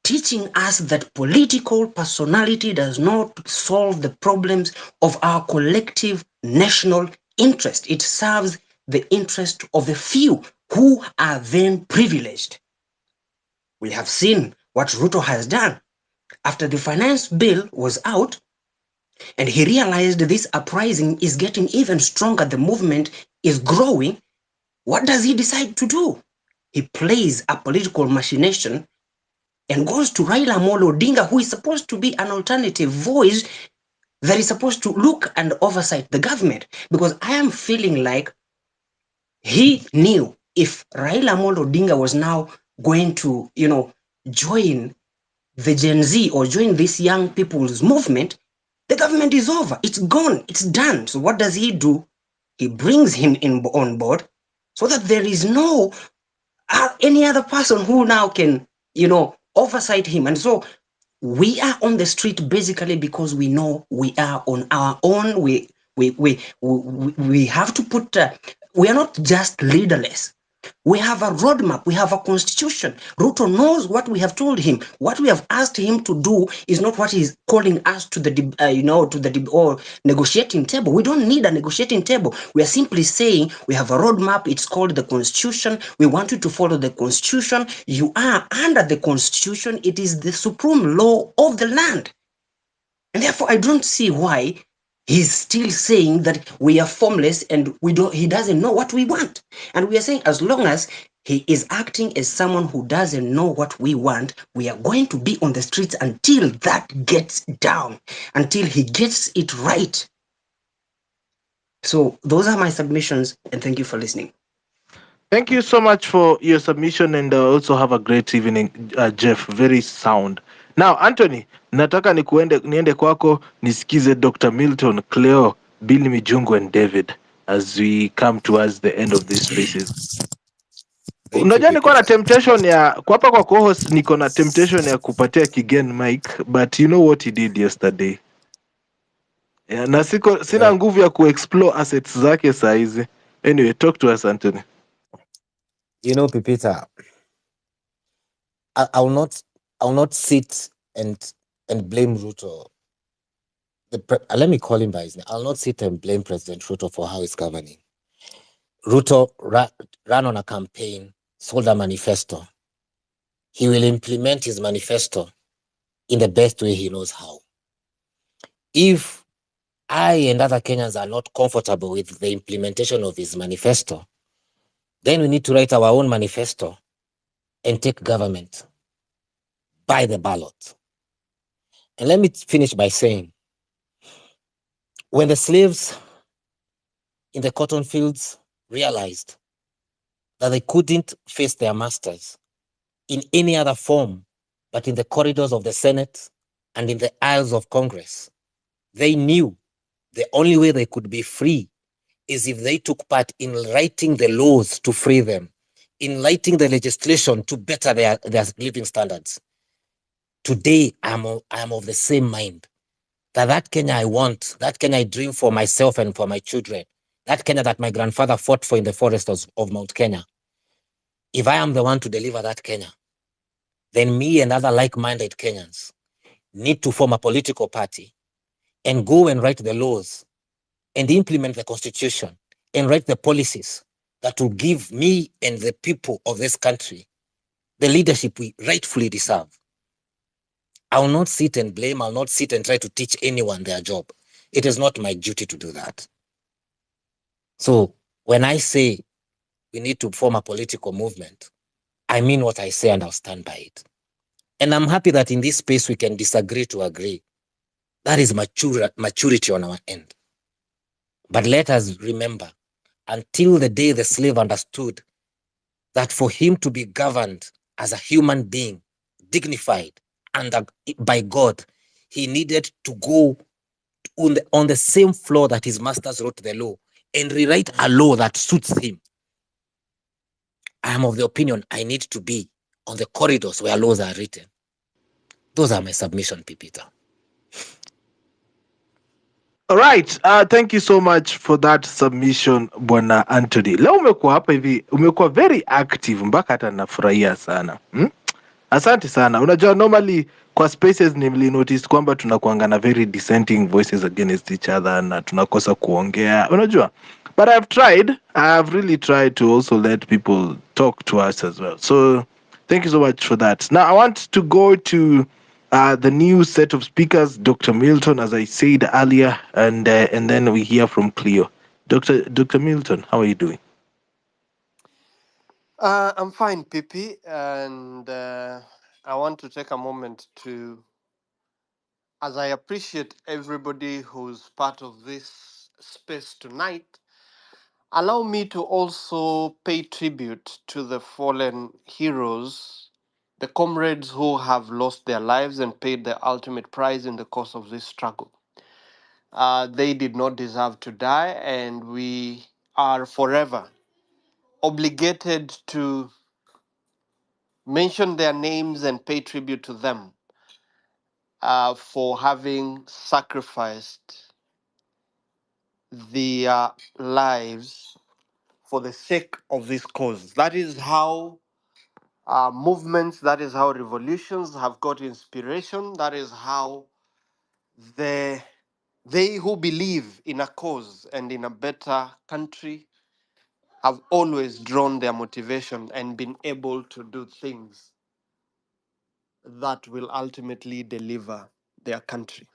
teaching us that political personality does not solve the problems of our collective national interest. It serves the interest of the few who are then privileged. We have seen what Ruto has done. After the finance bill was out, and he realized this uprising is getting even stronger, the movement is growing, what does he decide to do? He plays a political machination and goes to Raila Amolo Odinga, who is supposed to be an alternative voice that is supposed to look and oversight the government. Because I am feeling like he knew if Raila Amolo Odinga was now going to, join the Gen Z or join this young people's movement, the government is over. It's gone. It's done. So what does he do? He brings him on board so that there is no any other person who now can, oversight him. And so we are on the street basically because we know we are on our own. We have to put, we are not just leaderless. We have a roadmap. We have a constitution. Ruto knows what we have told him. What we have asked him to do is not what he's calling us to the, or negotiating table. We don't need a negotiating table. We are simply saying we have a roadmap. It's called the constitution. We want you to follow the constitution. You are under the constitution. It is the supreme law of the land. And therefore, I don't see why he's still saying that we are formless and he doesn't know what we want. And we are saying as long as he is acting as someone who doesn't know what we want, we are going to be on the streets until that gets down, until he gets it right. So those are my submissions, and thank you for listening. Thank you so much for your submission, and also have a great evening, Jeff. Very sound. Now, Anthony, nataka niende kwako nisikize Dr. Milton, Cleo, Billy Mijungu, and David as we come towards the end of these spaces. Thank you, Unajua niko na Pipita. temptation ya kwa hapa kwa co-host, niko na temptation ya kupatia Kigen mic, but you know what he did yesterday. Yeah, na sina nguvu ya kuexplore assets zake saa hizi. Anyway, talk to us, Anthony. You know, Pipita, I will not sit and blame Ruto. Let me call him by his name. I'll not sit and blame President Ruto for how he's governing. Ruto ran on a campaign, sold a manifesto. He will implement his manifesto in the best way he knows how. If I and other Kenyans are not comfortable with the implementation of his manifesto, then we need to write our own manifesto and take government by the ballot. And let me finish by saying, when the slaves in the cotton fields realized that they couldn't face their masters in any other form but in the corridors of the Senate and in the aisles of Congress, they knew the only way they could be free is if they took part in writing the laws to free them, in writing the legislation to better their living standards. Today, I'm of the same mind that Kenya I want, that Kenya I dream for myself and for my children, that Kenya that my grandfather fought for in the forests of Mount Kenya. If I am the one to deliver that Kenya, then me and other like-minded Kenyans need to form a political party and go and write the laws and implement the constitution and write the policies that will give me and the people of this country the leadership we rightfully deserve. I will not sit and blame. I'll not sit and try to teach anyone their job. It is not my duty to do that. So when I say we need to form a political movement, I mean what I say and I'll stand by it. And I'm happy that in this space we can disagree to agree. That is maturity on our end. But let us remember, until the day the slave understood that for him to be governed as a human being, dignified and by God, he needed to go on the same floor that his masters wrote the law and rewrite a law that suits him. I am of the opinion I need to be on the corridors where laws are written. Those are my submission, Pipita. All right. Thank you so much for that submission, Bwana Anthony. Leo umekuwa hapa hivi, umekuwa very active mpaka hata nafurahia sana. Asante sana. Unajua normally kwa spaces nimeli notice kwamba tunakuanga na very dissenting voices against each other na tunakosa kuongea. Unajua? But I've really tried to also let people talk to us as well. So thank you so much for that. Now I want to go to the new set of speakers, Dr. Milton, as I said earlier, and then we hear from Cleo. Dr. Milton, how are you doing? I'm fine, Pipi, and I want to take a moment to, as I appreciate everybody who's part of this space tonight, allow me to also pay tribute to the fallen heroes, the comrades who have lost their lives and paid the ultimate price in the course of this struggle. They did not deserve to die, and we are forever obligated to mention their names and pay tribute to them for having sacrificed their lives for the sake of this cause. That is how movements, that is how revolutions have got inspiration. That is how the they who believe in a cause and in a better country have always drawn their motivation and been able to do things that will ultimately deliver their country.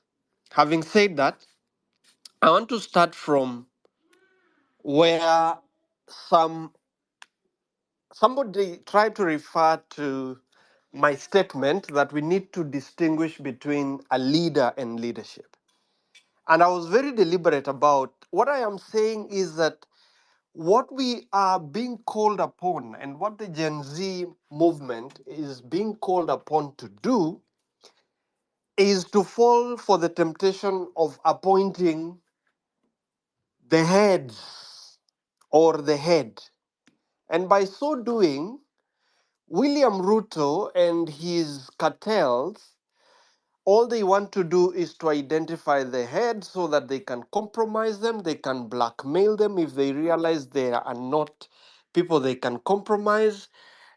Having said that, I want to start from where some somebody tried to refer to my statement that we need to distinguish between a leader and leadership. And I was very deliberate about what I am saying is that what we are being called upon and what the Gen Z movement is being called upon to do is to fall for the temptation of appointing the heads or the head. And by so doing, William Ruto and his cartels, all they want to do is to identify the head so that they can compromise them, they can blackmail them if they realize they are not people they can compromise,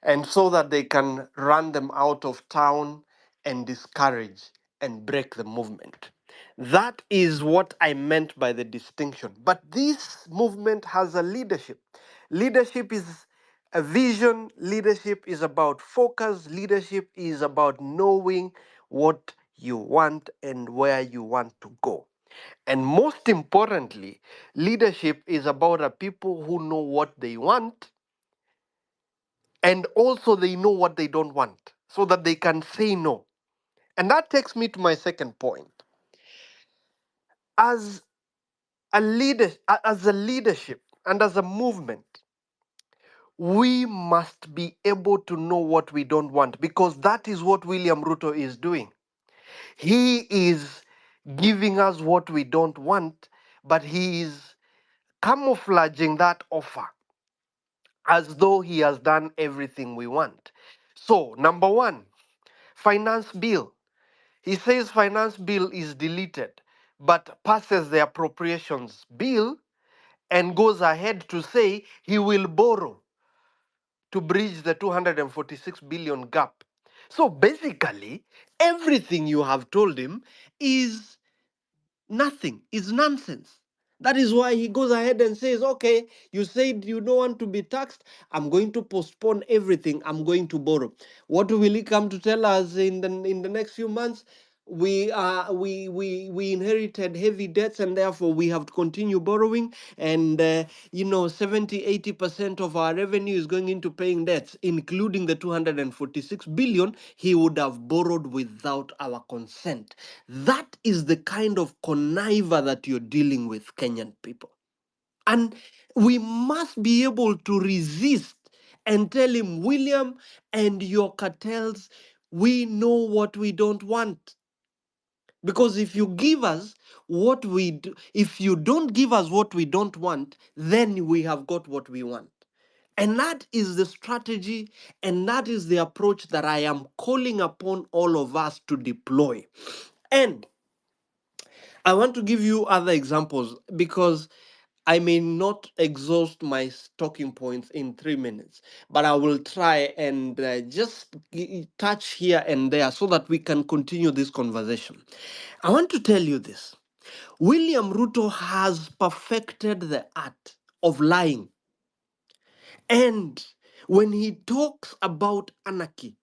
and so that they can run them out of town and discourage and break the movement. That is what I meant by the distinction. But this movement has a leadership. Leadership is a vision, leadership is about focus, leadership is about knowing what you want and where you want to go. And most importantly, leadership is about a people who know what they want and also they know what they don't want so that they can say no. And that takes me to my second point. As as a leadership and as a movement, we must be able to know what we don't want because that is what William Ruto is doing. He is giving us what we don't want, but he is camouflaging that offer as though he has done everything we want. So, number one, finance bill. He says finance bill is deleted, but passes the appropriations bill and goes ahead to say he will borrow to bridge the 246 billion gap. So basically, everything you have told him is nothing, is nonsense. That is why he goes ahead and says, okay, you said you don't want to be taxed. I'm going to postpone everything. I'm going to borrow. What will he come to tell us in the next few months? We inherited heavy debts and therefore we have to continue borrowing, and 70-80% of our revenue is going into paying debts, including the 246 billion he would have borrowed without our consent. That is the kind of conniver that you're dealing with, Kenyan people. And we must be able to resist and tell him, William and your cartels, we know what we don't want. Because if you give us what we do, if you don't give us what we don't want, then we have got what we want. And that is the strategy and that is the approach that I am calling upon all of us to deploy. And I want to give you other examples because I may not exhaust my talking points in 3 minutes, but I will try and just touch here and there so that we can continue this conversation. I want to tell you this. William Ruto has perfected the art of lying. And when he talks about anarchy,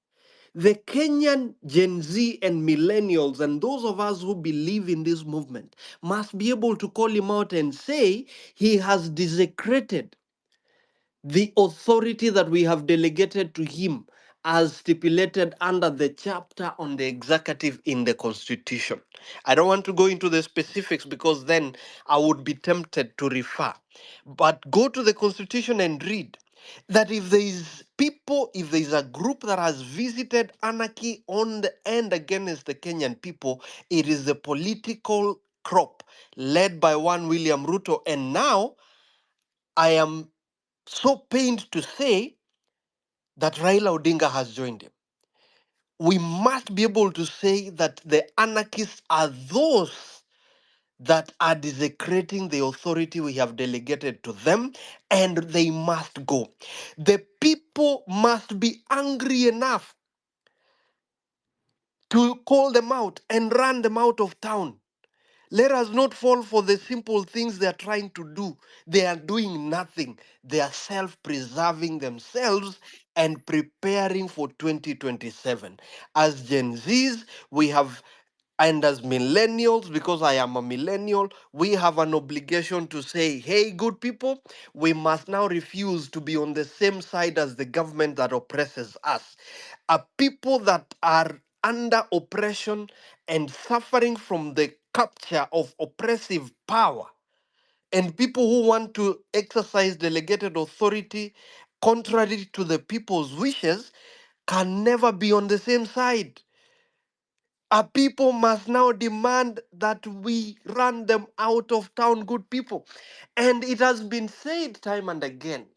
the Kenyan Gen Z and millennials and those of us who believe in this movement must be able to call him out and say he has desecrated the authority that we have delegated to him as stipulated under the chapter on the executive in the constitution. I don't want to go into the specifics because then I would be tempted to refer. But go to the constitution and read that if there is people, if there is a group that has visited anarchy on the end against the Kenyan people, it is the political crop led by one William Ruto. And now I am so pained to say that Raila Odinga has joined him. We must be able to say that the anarchists are those that are desecrating the authority we have delegated to them, and they must go. The people must be angry enough to call them out and run them out of town. Let us not fall for the simple things they are trying to do. They are doing nothing. They are self preserving themselves and preparing for 2027. As Gen Zs, we have, and as millennials, because I am a millennial, we have an obligation to say, hey, good people, we must now refuse to be on the same side as the government that oppresses us. A people that are under oppression and suffering from the capture of oppressive power, and people who want to exercise delegated authority contrary to the people's wishes can never be on the same side. Our people must now demand that we run them out of town, good people. And it has been said time and again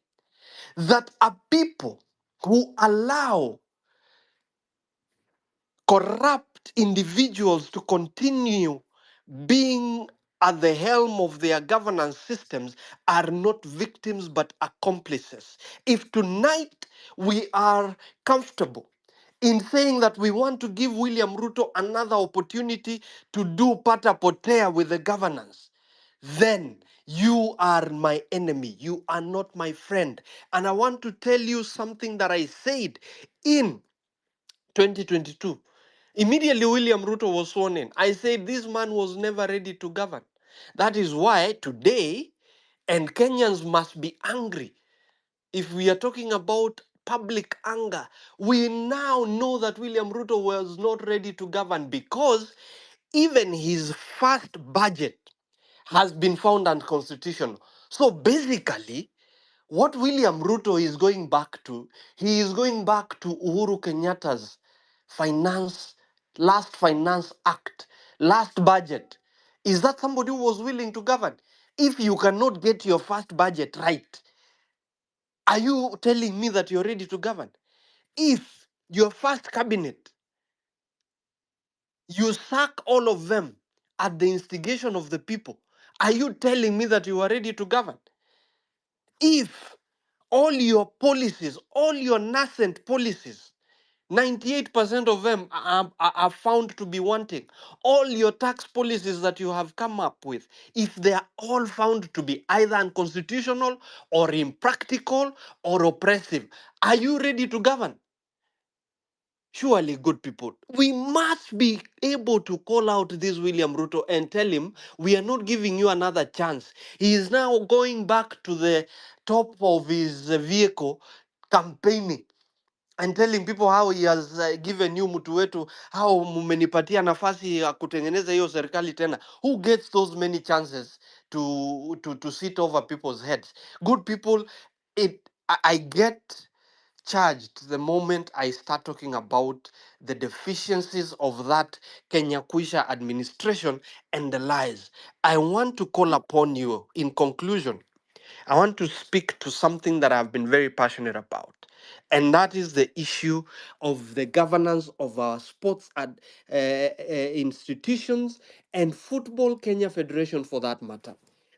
that a people who allow corrupt individuals to continue being at the helm of their governance systems are not victims but accomplices. If tonight we are comfortable in saying that we want to give William Ruto another opportunity to do pata potea with the governance, then you are my enemy. You are not my friend. And I want to tell you something that I said in 2022. Immediately William Ruto was sworn in, I said this man was never ready to govern. That is why today, and Kenyans must be angry. If we are talking about public anger, we now know that William Ruto was not ready to govern because even his first budget has been found unconstitutional. So basically, what William Ruto is going back to, he is going back to Uhuru Kenyatta's finance, last finance act, last budget. Is that somebody who was willing to govern? If you cannot get your first budget right, are you telling me that you're ready to govern? If your first cabinet, you sack all of them at the instigation of the people, are you telling me that you are ready to govern? If all your policies, all your nascent policies, 98% of them are found to be wanting. All your tax policies that you have come up with, if they are all found to be either unconstitutional or impractical or oppressive, are you ready to govern? Surely, good people, we must be able to call out this William Ruto and tell him we are not giving you another chance. He is now going back to the top of his vehicle campaigning and telling people how he has given you mtu wetu, how mumenipatia nafasi ya kutengeneza hiyo serikali tena. Who gets those many chances to sit over people's heads? Good people, I get charged the moment I start talking about the deficiencies of that Kenya Kwisha administration and the lies. I want to call upon you in conclusion. I want to speak to something that I've been very passionate about, and that is the issue of the governance of our sports institutions and Football Kenya Federation for that matter.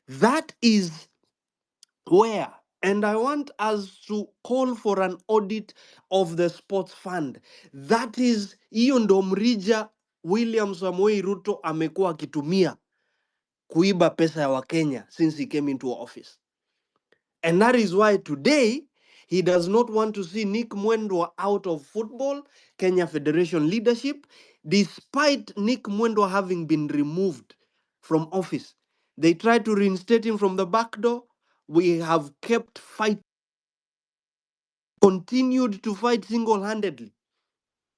That is where, and I want us to call for an audit of the sports fund. That is, hiyo ndo mrija William Samoei Ruto amekuwa akitumia kuiba pesa ya Wakenya since he came into office. And that is why today he does not want to see Nick Mwendwa out of football, Kenya Federation leadership, despite Nick Mwendwa having been removed from office. They tried to reinstate him from the back door. We have kept fighting, continued to fight single-handedly.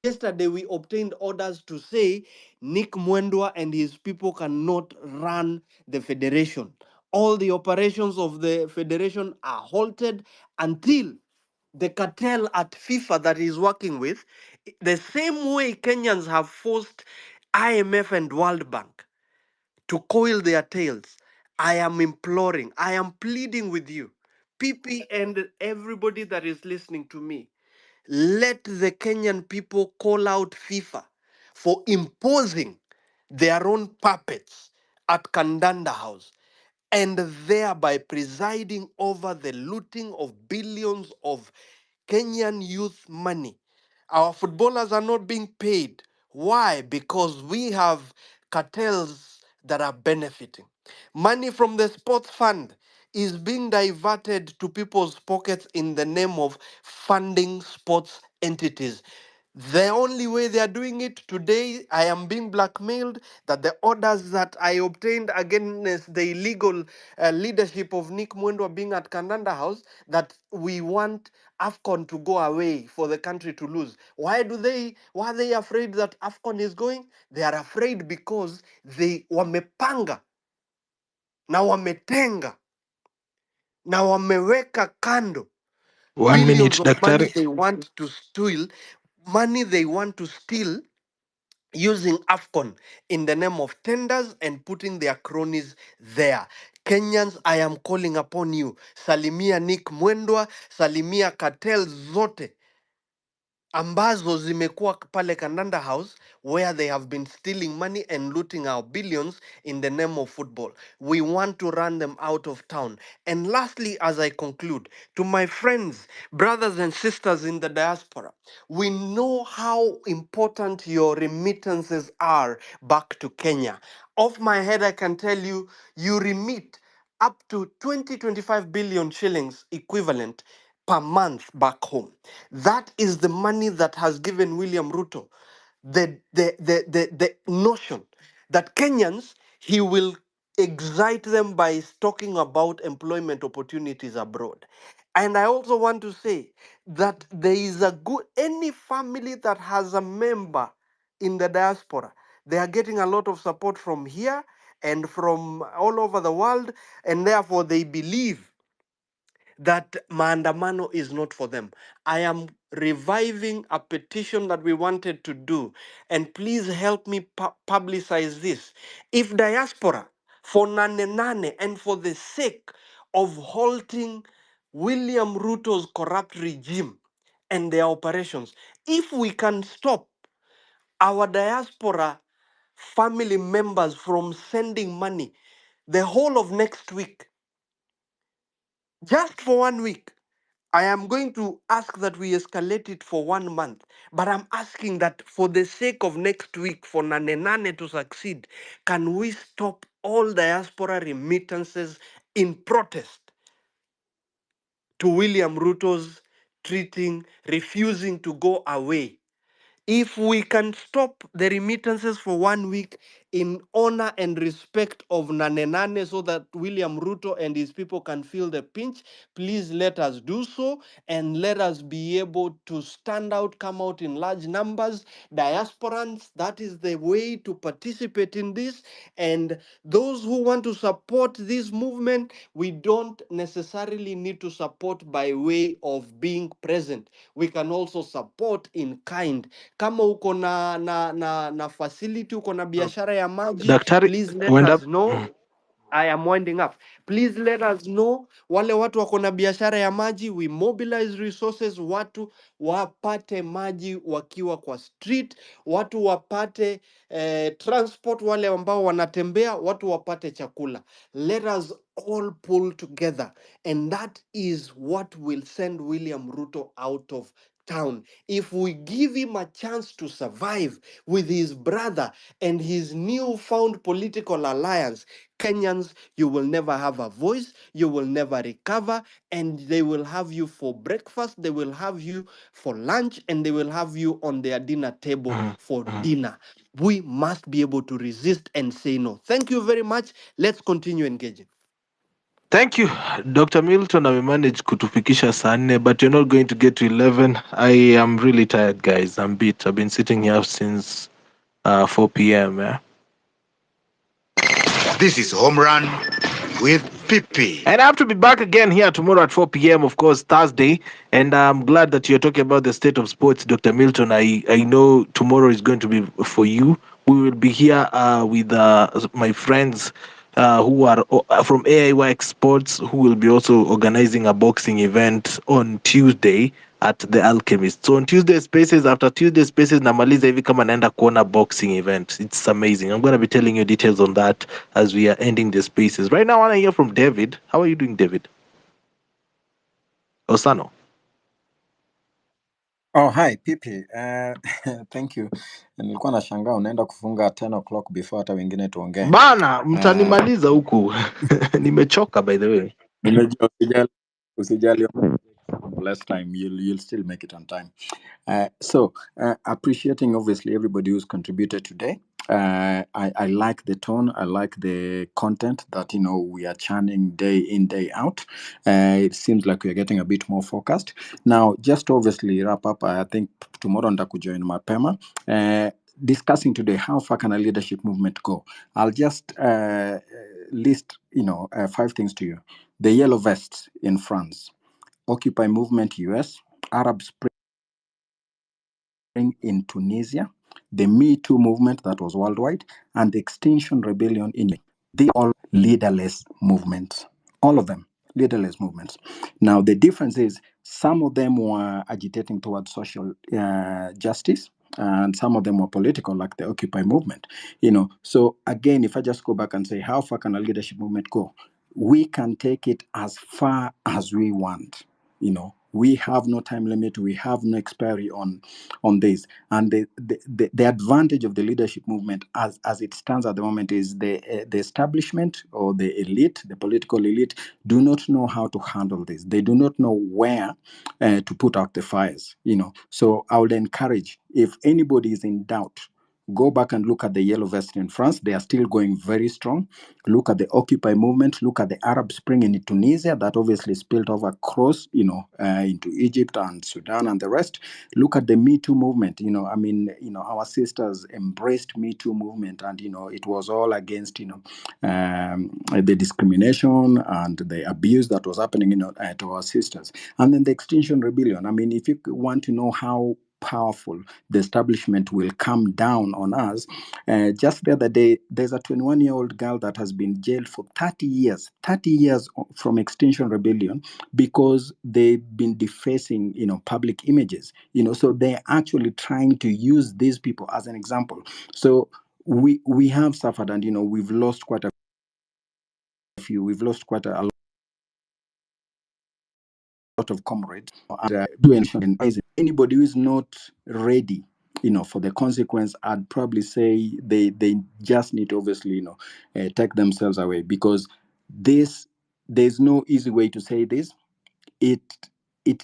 Yesterday, we obtained orders to say Nick Mwendwa and his people cannot run the federation. All the operations of the federation are halted until the cartel at FIFA that he's working with, the same way Kenyans have forced IMF and World Bank to coil their tails. I am imploring, I am pleading with you, PP and everybody that is listening to me, let the Kenyan people call out FIFA for imposing their own puppets at Kandanda House, and thereby presiding over the looting of billions of Kenyan youth money. Our footballers are not being paid. Why? Because we have cartels that are benefiting. Money from the sports fund is being diverted to people's pockets in the name of funding sports entities. The only way they are doing it today, I am being blackmailed that the orders that I obtained against the illegal leadership of Nick Mwendwa being at Kandanda House, that we want AFCON to go away for the country to lose. Why are they afraid that AFCON is going? They are afraid because they wamepanga na wametenga na wameweka kando 1 minute, billions of money Daktari. they want to steal, using AFCON in the name of tenders and putting their cronies there. Kenyans, I am calling upon you. Salimia Nick Mwendwa, salimia cartel zote ambazo zimekuwa pale Kandanda House, where they have been stealing money and looting our billions in the name of football. We want to run them out of town. And lastly, as I conclude, to my friends, brothers and sisters in the diaspora, we know how important your remittances are back to Kenya. Off my head, I can tell you, you remit up to 25 billion shillings equivalent per month back home. That is the money that has given William Ruto the notion that Kenyans, he will excite them by talking about employment opportunities abroad. And I also want to say that there is a good, any family that has a member in the diaspora, they are getting a lot of support from here and from all over the world, and therefore they believe that maandamano is not for them. I am reviving a petition that we wanted to do, and please help me publicize this. If diaspora, for Nane Nane and for the sake of halting William Ruto's corrupt regime and their operations, if we can stop our diaspora family members from sending money the whole of next week, just for 1 week, I am going to ask that we escalate it for 1 month, but I'm asking that for the sake of next week, for Nane Nane to succeed, can we stop all diaspora remittances in protest to William Ruto's refusing to go away? If we can stop the remittances for 1 week in honor and respect of Nane Nane so that William Ruto and his people can feel the pinch, please let us do so and let us be able to stand out, come out in large numbers. Diasporans, that is the way to participate in this. And those who want to support this movement, we don't necessarily need to support by way of being present. We can also support in kind. Kama uko na facility, uko na biashara ya maji, Daktari, please let wenda. us know. I am winding up. Please let us know. Wale watu wako na biashara ya maji, we mobilize resources, watu wapate maji wakiwa kwa street, watu wapate transport, wale ambao wanatembea, watu wapate chakula. Let us all pull together, and that is what will send William Ruto out of town. If we give him a chance to survive with his brother and his newfound political alliance, Kenyans, you will never have a voice, you will never recover, and they will have you for breakfast, they will have you for lunch, and they will have you on their dinner table for dinner. We must be able to resist and say no. Thank you very much. Let's continue engaging. Thank you, Dr. Milton. Amemanage kutufikisha saa 4, but you're not going to get to 11. I am really tired, guys. I'm beat. I've been sitting here since 4 p.m. Yeah? This is Home Run with Pipi. And I have to be back again here tomorrow at 4 p.m., of course, Thursday. And I'm glad that you're talking about the state of sports, Dr. Milton. I know tomorrow is going to be for you. We will be here with my friends who are from AIY Sports, who will be also organizing a boxing event on Tuesday at the Alchemist. So on Tuesday Spaces, after Tuesday Spaces, namaliza hivi kama naenda kuona boxing event. It's amazing. I'm going to be telling you details on that as we are ending the Spaces. Right now, I want to hear from David. How are you doing, David? Osano. Oh, hi, Pipi. Thank you. Nilikuwa nashangaa unaenda kufunga 10 o'clock before hata wengine tuongee. Bana, mtanimaliza huku. Nimechoka by the way. Nimejua usijali. Less time, you'll still make it on time. Appreciating obviously everybody who's contributed today. I like the tone. I like the content that we are churning day in, day out. It seems like we're getting a bit more focused. Now, just to obviously wrap up, I think tomorrow ndakujoin mapema. Discussing today, how far can a leadership movement go? I'll just list 5 things to you. The yellow vests in France, Occupy movement US, Arab Spring in Tunisia, the Me Too movement that was worldwide, and the Extinction Rebellion in India. They all leaderless movements. All of them leaderless movements. Now the difference is some of them were agitating towards social justice, and some of them were political, like the Occupy movement. So again, if I just go back and say, how far can a leadership movement go? We can take it as far as we want. We have no time limit. We have no expiry on this. And the advantage of the leadership movement as it stands at the moment is the establishment or the elite, the political elite, do not know how to handle this. They do not know where to put out the fires. So I would encourage, if anybody is in doubt, go back and look at the yellow vest in France. They are still going very strong. Look at the Occupy movement. Look at the Arab Spring in Tunisia that obviously spilled over across, into Egypt and Sudan and the rest. Look at the Me Too movement. Our sisters embraced Me Too movement, and it was all against the discrimination and the abuse that was happening to our sisters. And then the Extinction Rebellion. If you want to know how powerful the establishment will come down on us, just the other day, there's a 21-year-old girl that has been jailed for 30 years from Extinction Rebellion because they've been defacing public images. So they're actually trying to use these people as an example. So we have suffered, and we've lost quite a few. We've lost quite a lot of comrades. And anybody who is not ready for the consequence, I'd probably say they just need to obviously take themselves away, because there's no easy way to say this. It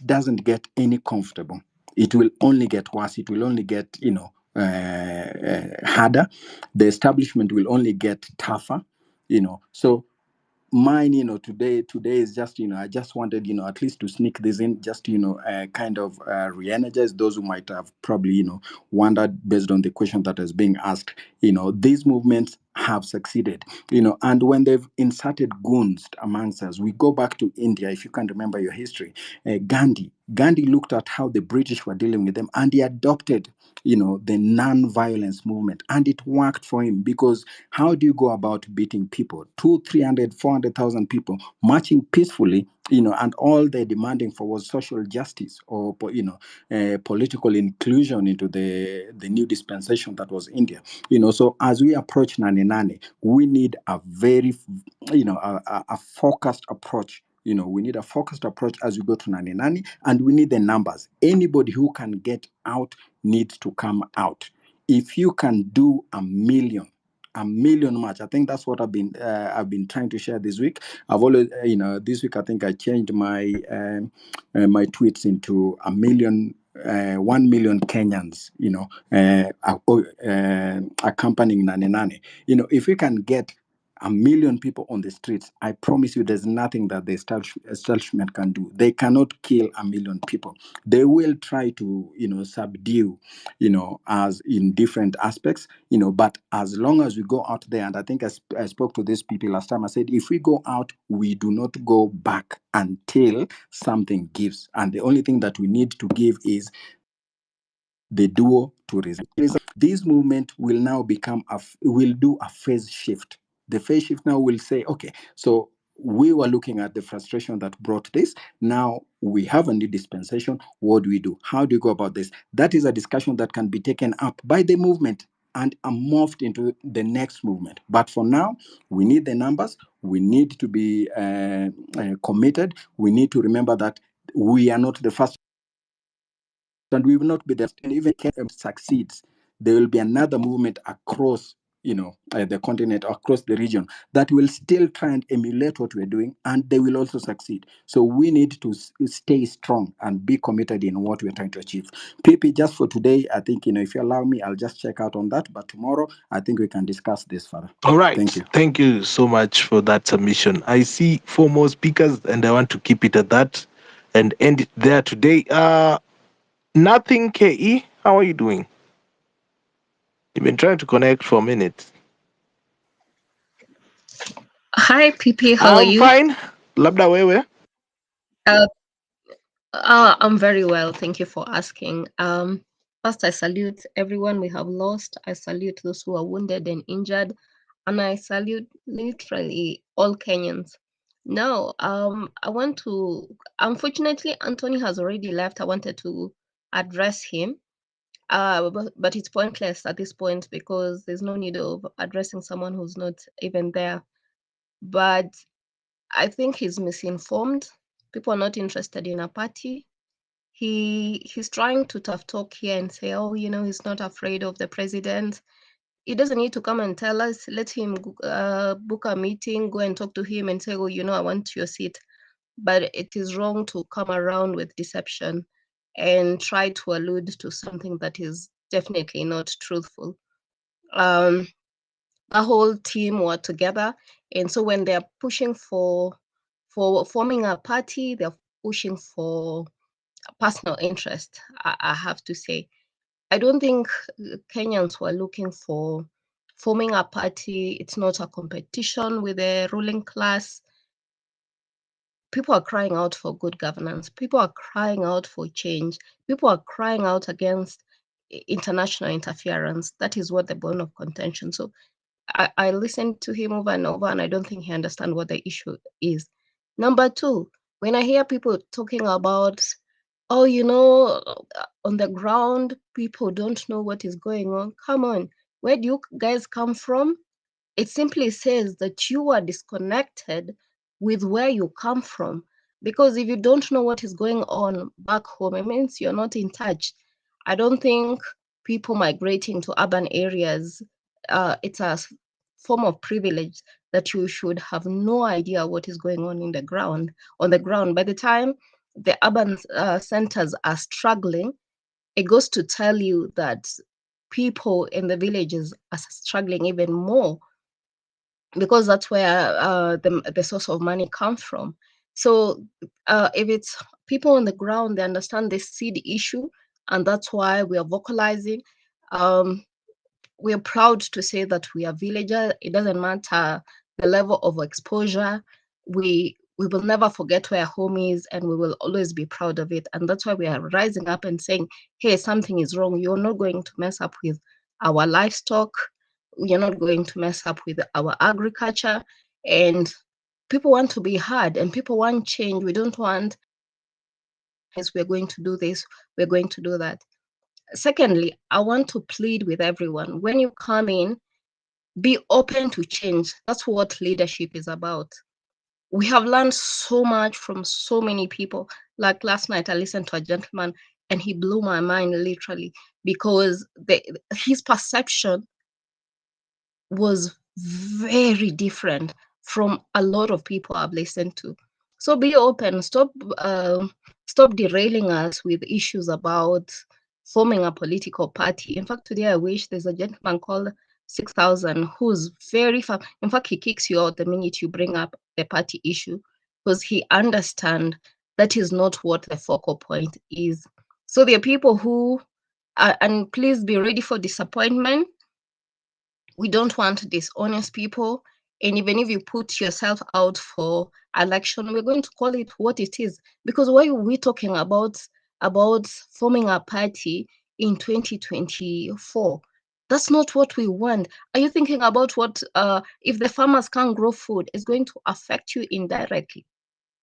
doesn't get any comfortable. It will only get worse. It will only get harder. The establishment will only get tougher. So mine, today is just, I just wanted, at least to sneak this in, just, kind of re-energize those who might have probably, wondered based on the question that is being asked. These movements have succeeded, and when they've inserted goons amongst us, we go back to India. If you can remember your history, Gandhi looked at how the British were dealing with them, and he adopted the non-violence movement, and it worked for him. Because how do you go about beating people? 200,000, 300,000, 400,000 people marching peacefully, and all they're demanding for was social justice or political inclusion into the new dispensation that was India. So as we approach Nani Nani, we need a very a focused approach. We need a focused approach as we go to Nani Nani, and we need the numbers. Anybody who can get out needs to come out. If you can do a million march, I think that's what I've been trying to share this week. I've always, this week I think I changed my my tweets into a million. 1 million Kenyans, accompanying Nane Nane. If we can get a million people on the streets, I promise you there's nothing that the establishment can do. They cannot kill a million people. They will try to, subdue, as in different aspects, but as long as we go out there, and I think I spoke to these people last time, I said, if we go out, we do not go back until something gives. And the only thing that we need to give is the duo to reason. This movement will now will do a phase shift. The phase shift now will say, okay, so we were looking at the frustration that brought this. Now we have a new dispensation. What do we do? How do we go about this? That is a discussion that can be taken up by the movement and morphed into the next movement. But for now, we need the numbers. We need to be committed. We need to remember that we are not the first, and we will not be the first. And even if it succeeds, there will be another movement across, the continent, across the region, that will still try and emulate what we're doing, and they will also succeed. So we need to stay strong and be committed in what we're trying to achieve. PP, just for today, I think, if you allow me, I'll just check out on that. But tomorrow, I think we can discuss this further. All right. Thank you. Thank you so much for that submission. I see 4 more speakers, and I want to keep it at that and end it there today. Nothing KE, how are you doing? You've been trying to connect for a minute. Hi, PP. How are I'm you? fine. Labda wewe. I'm very well. Thank you for asking. First, I salute everyone we have lost. I salute those who are wounded and injured, and I salute literally all Kenyans. Now, I want to. Unfortunately, Anthony has already left. I wanted to address him, but it's pointless at this point because there's no need of addressing someone who's not even there. But I think he's misinformed. People are not interested in a party. He's trying to tough talk here and say, oh, he's not afraid of the president. He doesn't need to come and tell us. Let him book a meeting, go and talk to him and say, oh, I want your seat. But it is wrong to come around with deception and try to allude to something that is definitely not truthful. The whole team were together, and so when they're pushing for forming a party, they're pushing for personal interest. I have to say, I don't think Kenyans were looking for forming a party. It's not a competition with the ruling class. People are crying out for good governance. People are crying out for change. People are crying out against international interference. That is what the bone of contention. So I listened to him over and over, and I don't think he understands what the issue is. Number two, when I hear people talking about, oh, on the ground, people don't know what is going on. Come on, where do you guys come from? It simply says that you are disconnected with where you come from. Because if you don't know what is going on back home, it means you're not in touch. I don't think people migrating to urban areas, it's a form of privilege that you should have no idea what is going on on the ground. By the time the urban centers are struggling, it goes to tell you that people in the villages are struggling even more, because that's where the source of money comes from. So if it's people on the ground, they understand this seed issue, and that's why we are vocalizing. We are proud to say that we are villagers. It doesn't matter the level of exposure. We will never forget where home is, and we will always be proud of it. And that's why we are rising up and saying, hey, something is wrong. You're not going to mess up with our livestock. You're not going to mess up with our agriculture. And people want to be heard, and people want change. We don't want, yes, we're going to do this, we're going to do that. Secondly, I want to plead with everyone. When you come in, be open to change. That's what leadership is about. We have learned so much from so many people. Like last night, I listened to a gentleman and he blew my mind literally, because his perception was very different from a lot of people I've listened to. So be open. Stop derailing us with issues about forming a political party. In fact, today I wish there's a gentleman called 6000 who's very far. In fact, he kicks you out the minute you bring up the party issue, because he understands that is not what the focal point is. So there are people who, and please be ready for disappointment. We don't want dishonest people. And even if you put yourself out for election, we're going to call it what it is. Because why are we talking about forming a party in 2024? That's not what we want. Are you thinking about what, if the farmers can't grow food, it's going to affect you indirectly?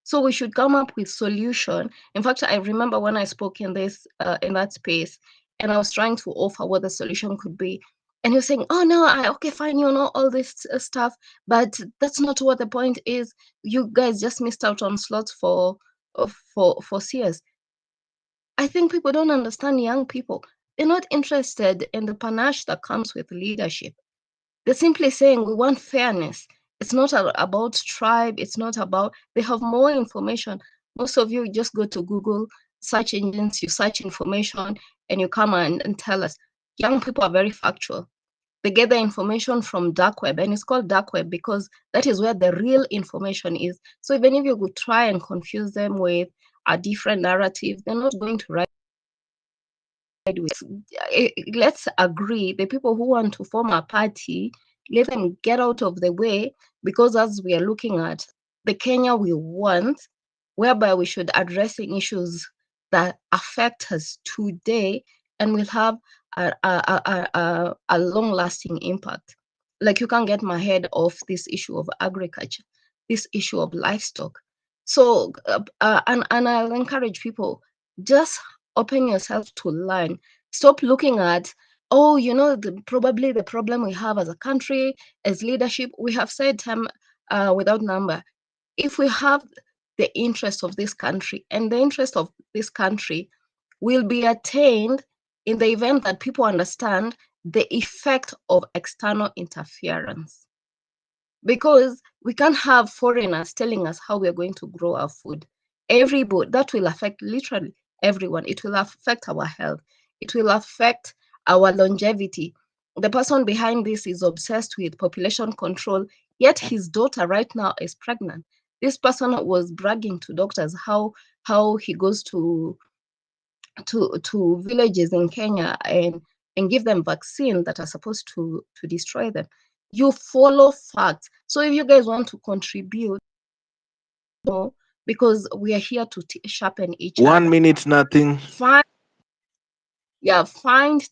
So we should come up with solution. In fact, I remember when I spoke in in that space, and I was trying to offer what the solution could be. And you're saying, oh no, okay, fine, you know, all this stuff, but that's not what the point is. You guys just missed out on slots for CS. I think people don't understand young people. They're not interested in the panache that comes with leadership. They're simply saying we want fairness. It's not about tribe. It's not about, they have more information. Most of you just go to Google search engines, you search information, and you come and tell us. Young people are very factual. They get the information from dark web, and it's called dark web because that is where the real information is. So even if you could try and confuse them with a different narrative, they're not going to write. Let's agree, the people who want to form a party, let them get out of the way, because as we are looking at the Kenya we want, whereby we should addressing issues that affect us today and will have a long-lasting impact. Like, you can't get my head off this issue of agriculture, this issue of livestock. So, and I'll encourage people, just open yourself to learn. Stop looking at, oh, you know, probably the problem we have as a country, as leadership. We have said time without number. If we have the interest of this country, and the interest of this country will be attained in the event that people understand the effect of external interference. Because we can't have foreigners telling us how we're going to grow our food. Everybody, that will affect literally everyone. It will affect our health. It will affect our longevity. The person behind this is obsessed with population control, yet his daughter right now is pregnant. This person was bragging to doctors how he goes to villages in Kenya and give them vaccine that are supposed to destroy them. You follow facts. So if you guys want to contribute, because we are here to sharpen each 1 other. minute, nothing. Find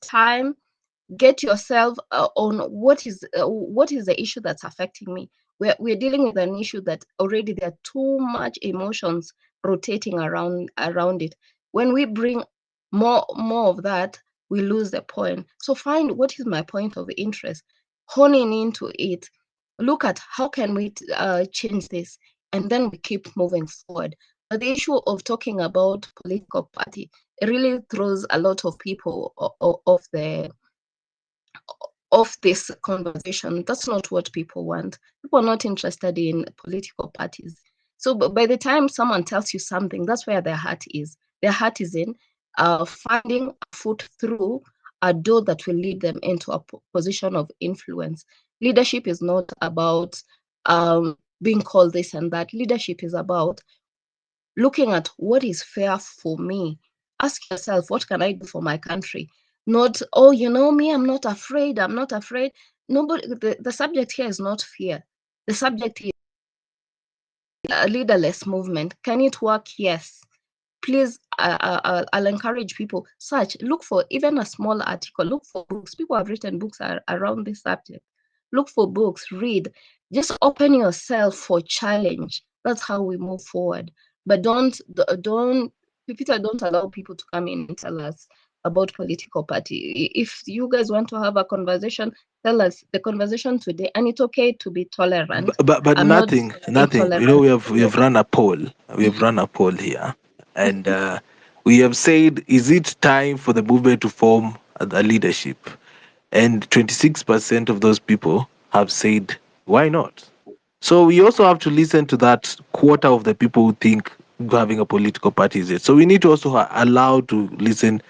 time, get yourself on what is the issue that's affecting me. We're dealing with an issue that already there are too much emotions rotating around it. When we bring more of that, we lose the point. So find what is my point of interest, honing into it, look at how can we change this, and then we keep moving forward. But the issue of talking about political party, it really throws a lot of people off this conversation. That's not what people want. People are not interested in political parties. So by the time someone tells you something, that's where their heart is. Their heart is in finding a foot through a door that will lead them into a position of influence. Leadership is not about being called this and that. Leadership is about looking at what is fair for me. Ask yourself, what can I do for my country? Not, oh, you know me, I'm not afraid. Nobody, the subject here is not fear. The subject is a leaderless movement. Can it work? Yes. Please, I'll encourage people, look for even a small article, look for books. People have written books around this subject. Look for books, read. Just open yourself for challenge. That's how we move forward. But don't allow people to come in and tell us about political party. If you guys want to have a conversation, tell us the conversation today, and it's okay to be tolerant. But I'm not nothing. You know, intolerant. we have run a poll. We have run a poll here, and we have said, is it time for the movement to form a leadership? And 26% of those people have said, why not? So we also have to listen to that quarter of the people who think having a political party is it. So we need to also allow to listen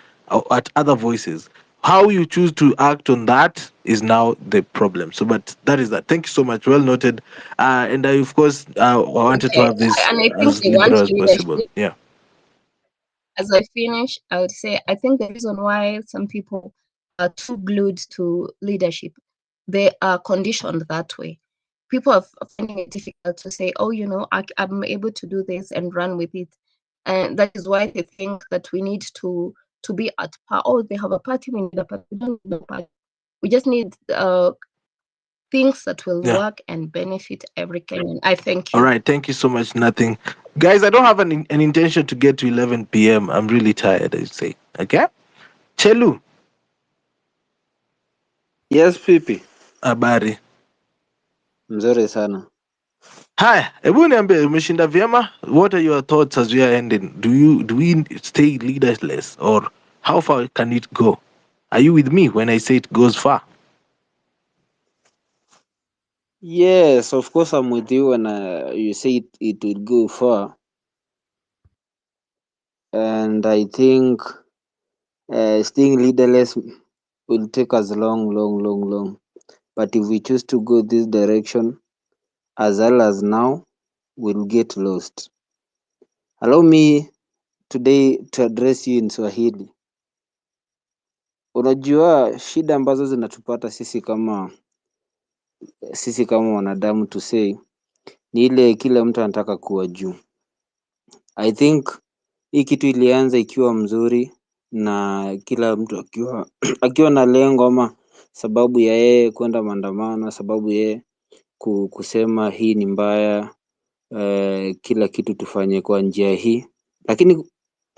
at other voices. How you choose to act on that is now the problem. So, but that is that. Thank you so much. Well noted. And I, of course, I wanted to Okay, have this and I think as they want liberal as possible. leadership. Yeah. As I finish, I would say I think the reason why some people are too glued to leadership, they are conditioned that way. People are finding it difficult to say, oh, you know, I'm able to do this and run with it. And that is why they think that we need to be at par. Oh, they have a party, we need a party. We don't need a party. We just need things that will work and benefit every Kenyan. I thank you. All right. Thank you so much. Nothing. Guys, I don't have an intention to get to 11 p.m. I'm really tired, I say. Okay? Chelu, Yes, Pipi. habari. Mzuri sana. Haya, hebu niambie umeshinda vyema? What are your thoughts as we are ending? Do we stay leaderless or how far can it go? Are you with me when I say it goes far? Yes, of course I'm with you when you say it will go far. And I think staying leaderless will take us long. But if we choose to go this direction, as well as now, we'll get lost. Allow me today to address you in Swahili. Unajua shida ambazo zinatupata sisi kama wanadamu to say ni ile kila mtu anataka kuwa juu. I think hii kitu ilianza ikiwa mzuri na kila mtu akiwa na lengo ama sababu ya yeye kwenda maandamano, sababu yeye kusema hii ni mbaya, kila kitu tufanye kwa njia hii. Lakini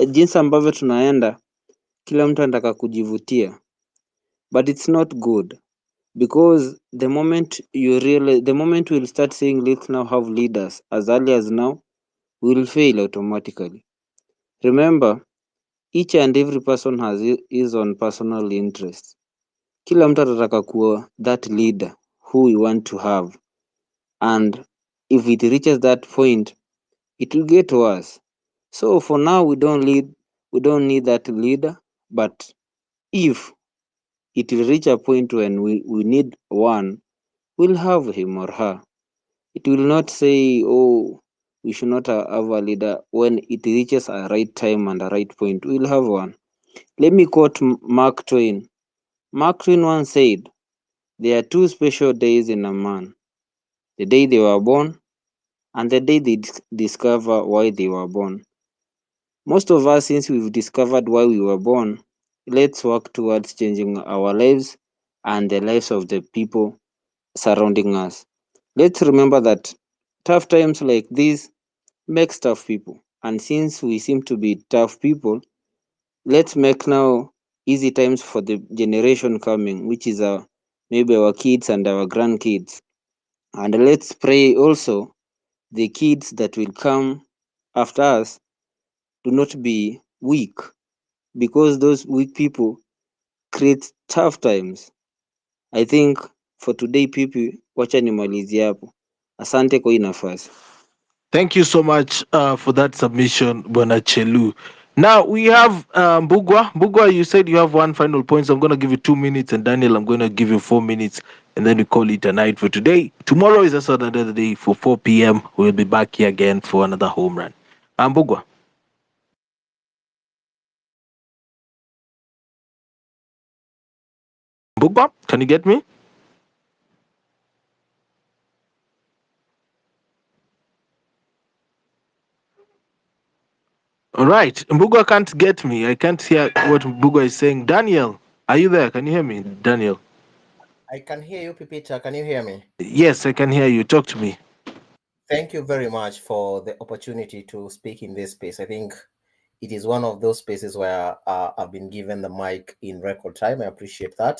jinsi ambavyo tunaenda, kila mtu anataka kujivutia. But it's not good because the moment we'll start saying let's now have leaders as early as now, we'll fail automatically. Remember, each and every person has his own personal interest. Kila mtu atataka kuwa that leader who we want to have. And if it reaches that point, it will get worse. So for now, we don't need that leader. But if it will reach a point when we need one, we'll have him or her. It will not say, oh, we should not have a leader. When it reaches a right time and a right point, we'll have one. Let me quote Mark Twain. Mark Twain once said, there are two special days in a man, the day they were born and the day they discover why they were born. Most of us, since we've discovered why we were born, let's work towards changing our lives and the lives of the people surrounding us. Let's remember that tough times like this makes tough people. And since we seem to be tough people, let's make now easy times for the generation coming, which is maybe our kids and our grandkids. And let's pray also the kids that will come after us do not be weak, because those weak people create tough times. I think for today, people, wacha nimalizie hapo. Asante kwa hii nafasi. Thank you so much for that submission, Bwana Chelu. Now we have Mbugwa. Mbugwa, you said you have one final point, so I'm going to give you 2 minutes, and Daniel, I'm going to give you 4 minutes, and then we call it a night for today. Tomorrow is also another day for 4 p.m. We'll be back here again for another home run. Mbugwa. Mbugwa, can you get me? All right. Mbugwa can't get me. I can't hear what Mbugwa is saying. Daniel, are you there? Can you hear me, Daniel? I can hear you, Pipita. Can you hear me? Yes, I can hear you. Talk to me. Thank you very much for the opportunity to speak in this space. I think it is one of those spaces where I've been given the mic in record time. I appreciate that.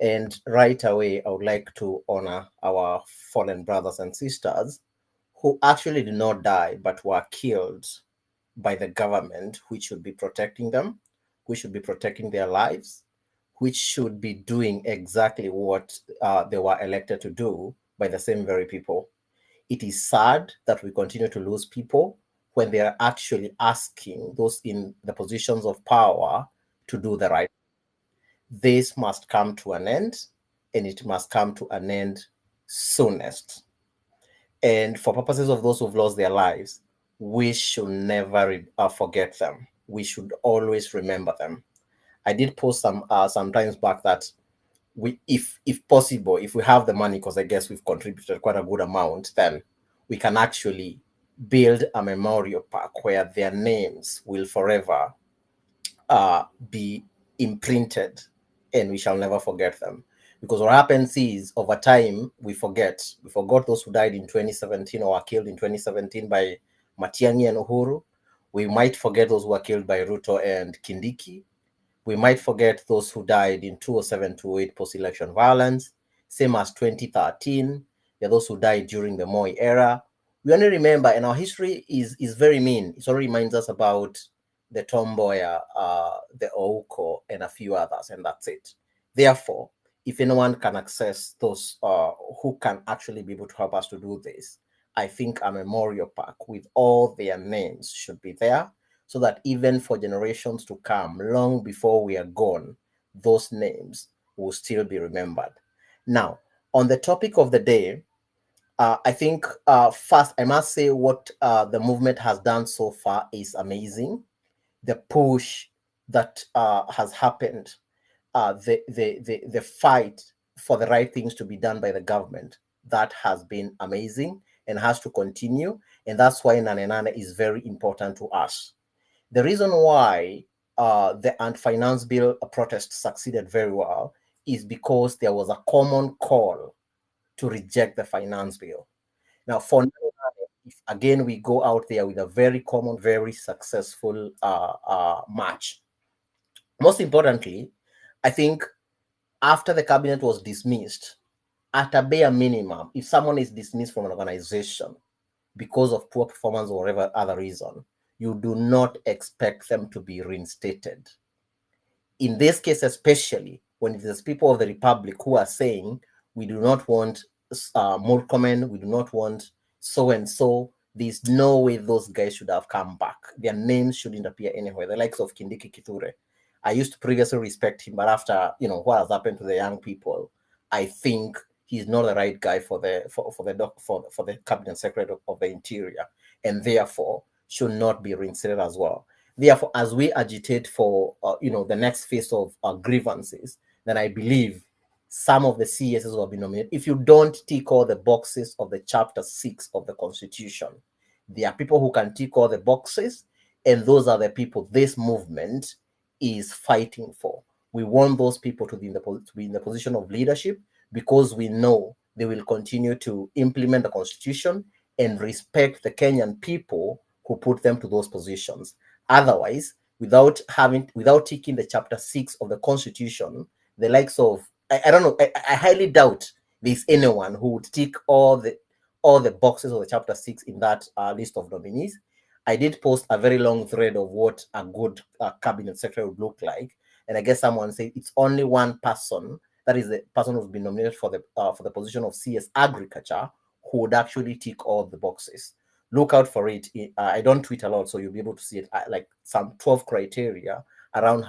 And right away, I would like to honor our fallen brothers and sisters who actually did not die, but were killed by the government, which should be protecting them, which should be protecting their lives, which should be doing exactly what they were elected to do by the same very people. It is sad that we continue to lose people when they are actually asking those in the positions of power to do the right. This must come to an end, and it must come to an end soonest. And for purposes of those who've lost their lives, we should never forget them. We should always remember them. I did post some times back that if possible, if we have the money, because I guess we've contributed quite a good amount, then we can actually build a memorial park where their names will forever be imprinted, and we shall never forget them. Because what happens is, over time, we forgot those who died in 2017 or were killed in 2017 by Matiang'i and Uhuru. We might forget those who were killed by Ruto and Kindiki. We might forget those who died in 2007-2008 post-election violence, same as 2013. There are those who died during the Moi era. We only remember, and our history is very mean. It only reminds us about the Tomboya, the Ouko, and a few others, and that's it. Therefore, if anyone can access those who can actually be able to help us to do this, I think a memorial park with all their names should be there, so that even for generations to come, long before we are gone, those names will still be remembered. Now, on the topic of the day, I think first I must say what the movement has done so far is amazing. The push that has happened, the fight for the right things to be done by the government, that has been amazing and has to continue. And that's why Nane Nane is very important to us. The reason why the anti-finance bill protest succeeded very well is because there was a common call to reject the finance bill. Now, for if again we go out there with a very common, very successful march. Most importantly, I think after the cabinet was dismissed, at a bare minimum, if someone is dismissed from an organization because of poor performance or whatever other reason, you do not expect them to be reinstated. In this case, especially when it is people of the Republic who are saying, we do not want Murkomen, we do not want so-and-so, there's no way those guys should have come back. Their names shouldn't appear anywhere. The likes of Kindiki Kithure. I used to previously respect him, but after, what has happened to the young people, I think he's not the right guy for the cabinet secretary of the interior, and therefore should not be reinstated as well. Therefore, as we agitate for the next phase of grievances, then I believe some of the CSs will be nominated. If you don't tick all the boxes of the Chapter 6 of the Constitution, there are people who can tick all the boxes, and those are the people this movement is fighting for. We want those people to be in the position of leadership, because we know they will continue to implement the Constitution and respect the Kenyan people who put them to those positions. Otherwise, without taking the Chapter 6 of the Constitution, the likes of, I don't know, I highly doubt there's anyone who would tick all the boxes of the Chapter 6 in that list of nominees. I did post a very long thread of what a good cabinet secretary would look like, and I guess someone said it's only one person, that is the person who's been nominated for the position of CS Agriculture, who would actually tick all the boxes. Look out for it. I don't tweet a lot, so you'll be able to see it, like some 12 criteria around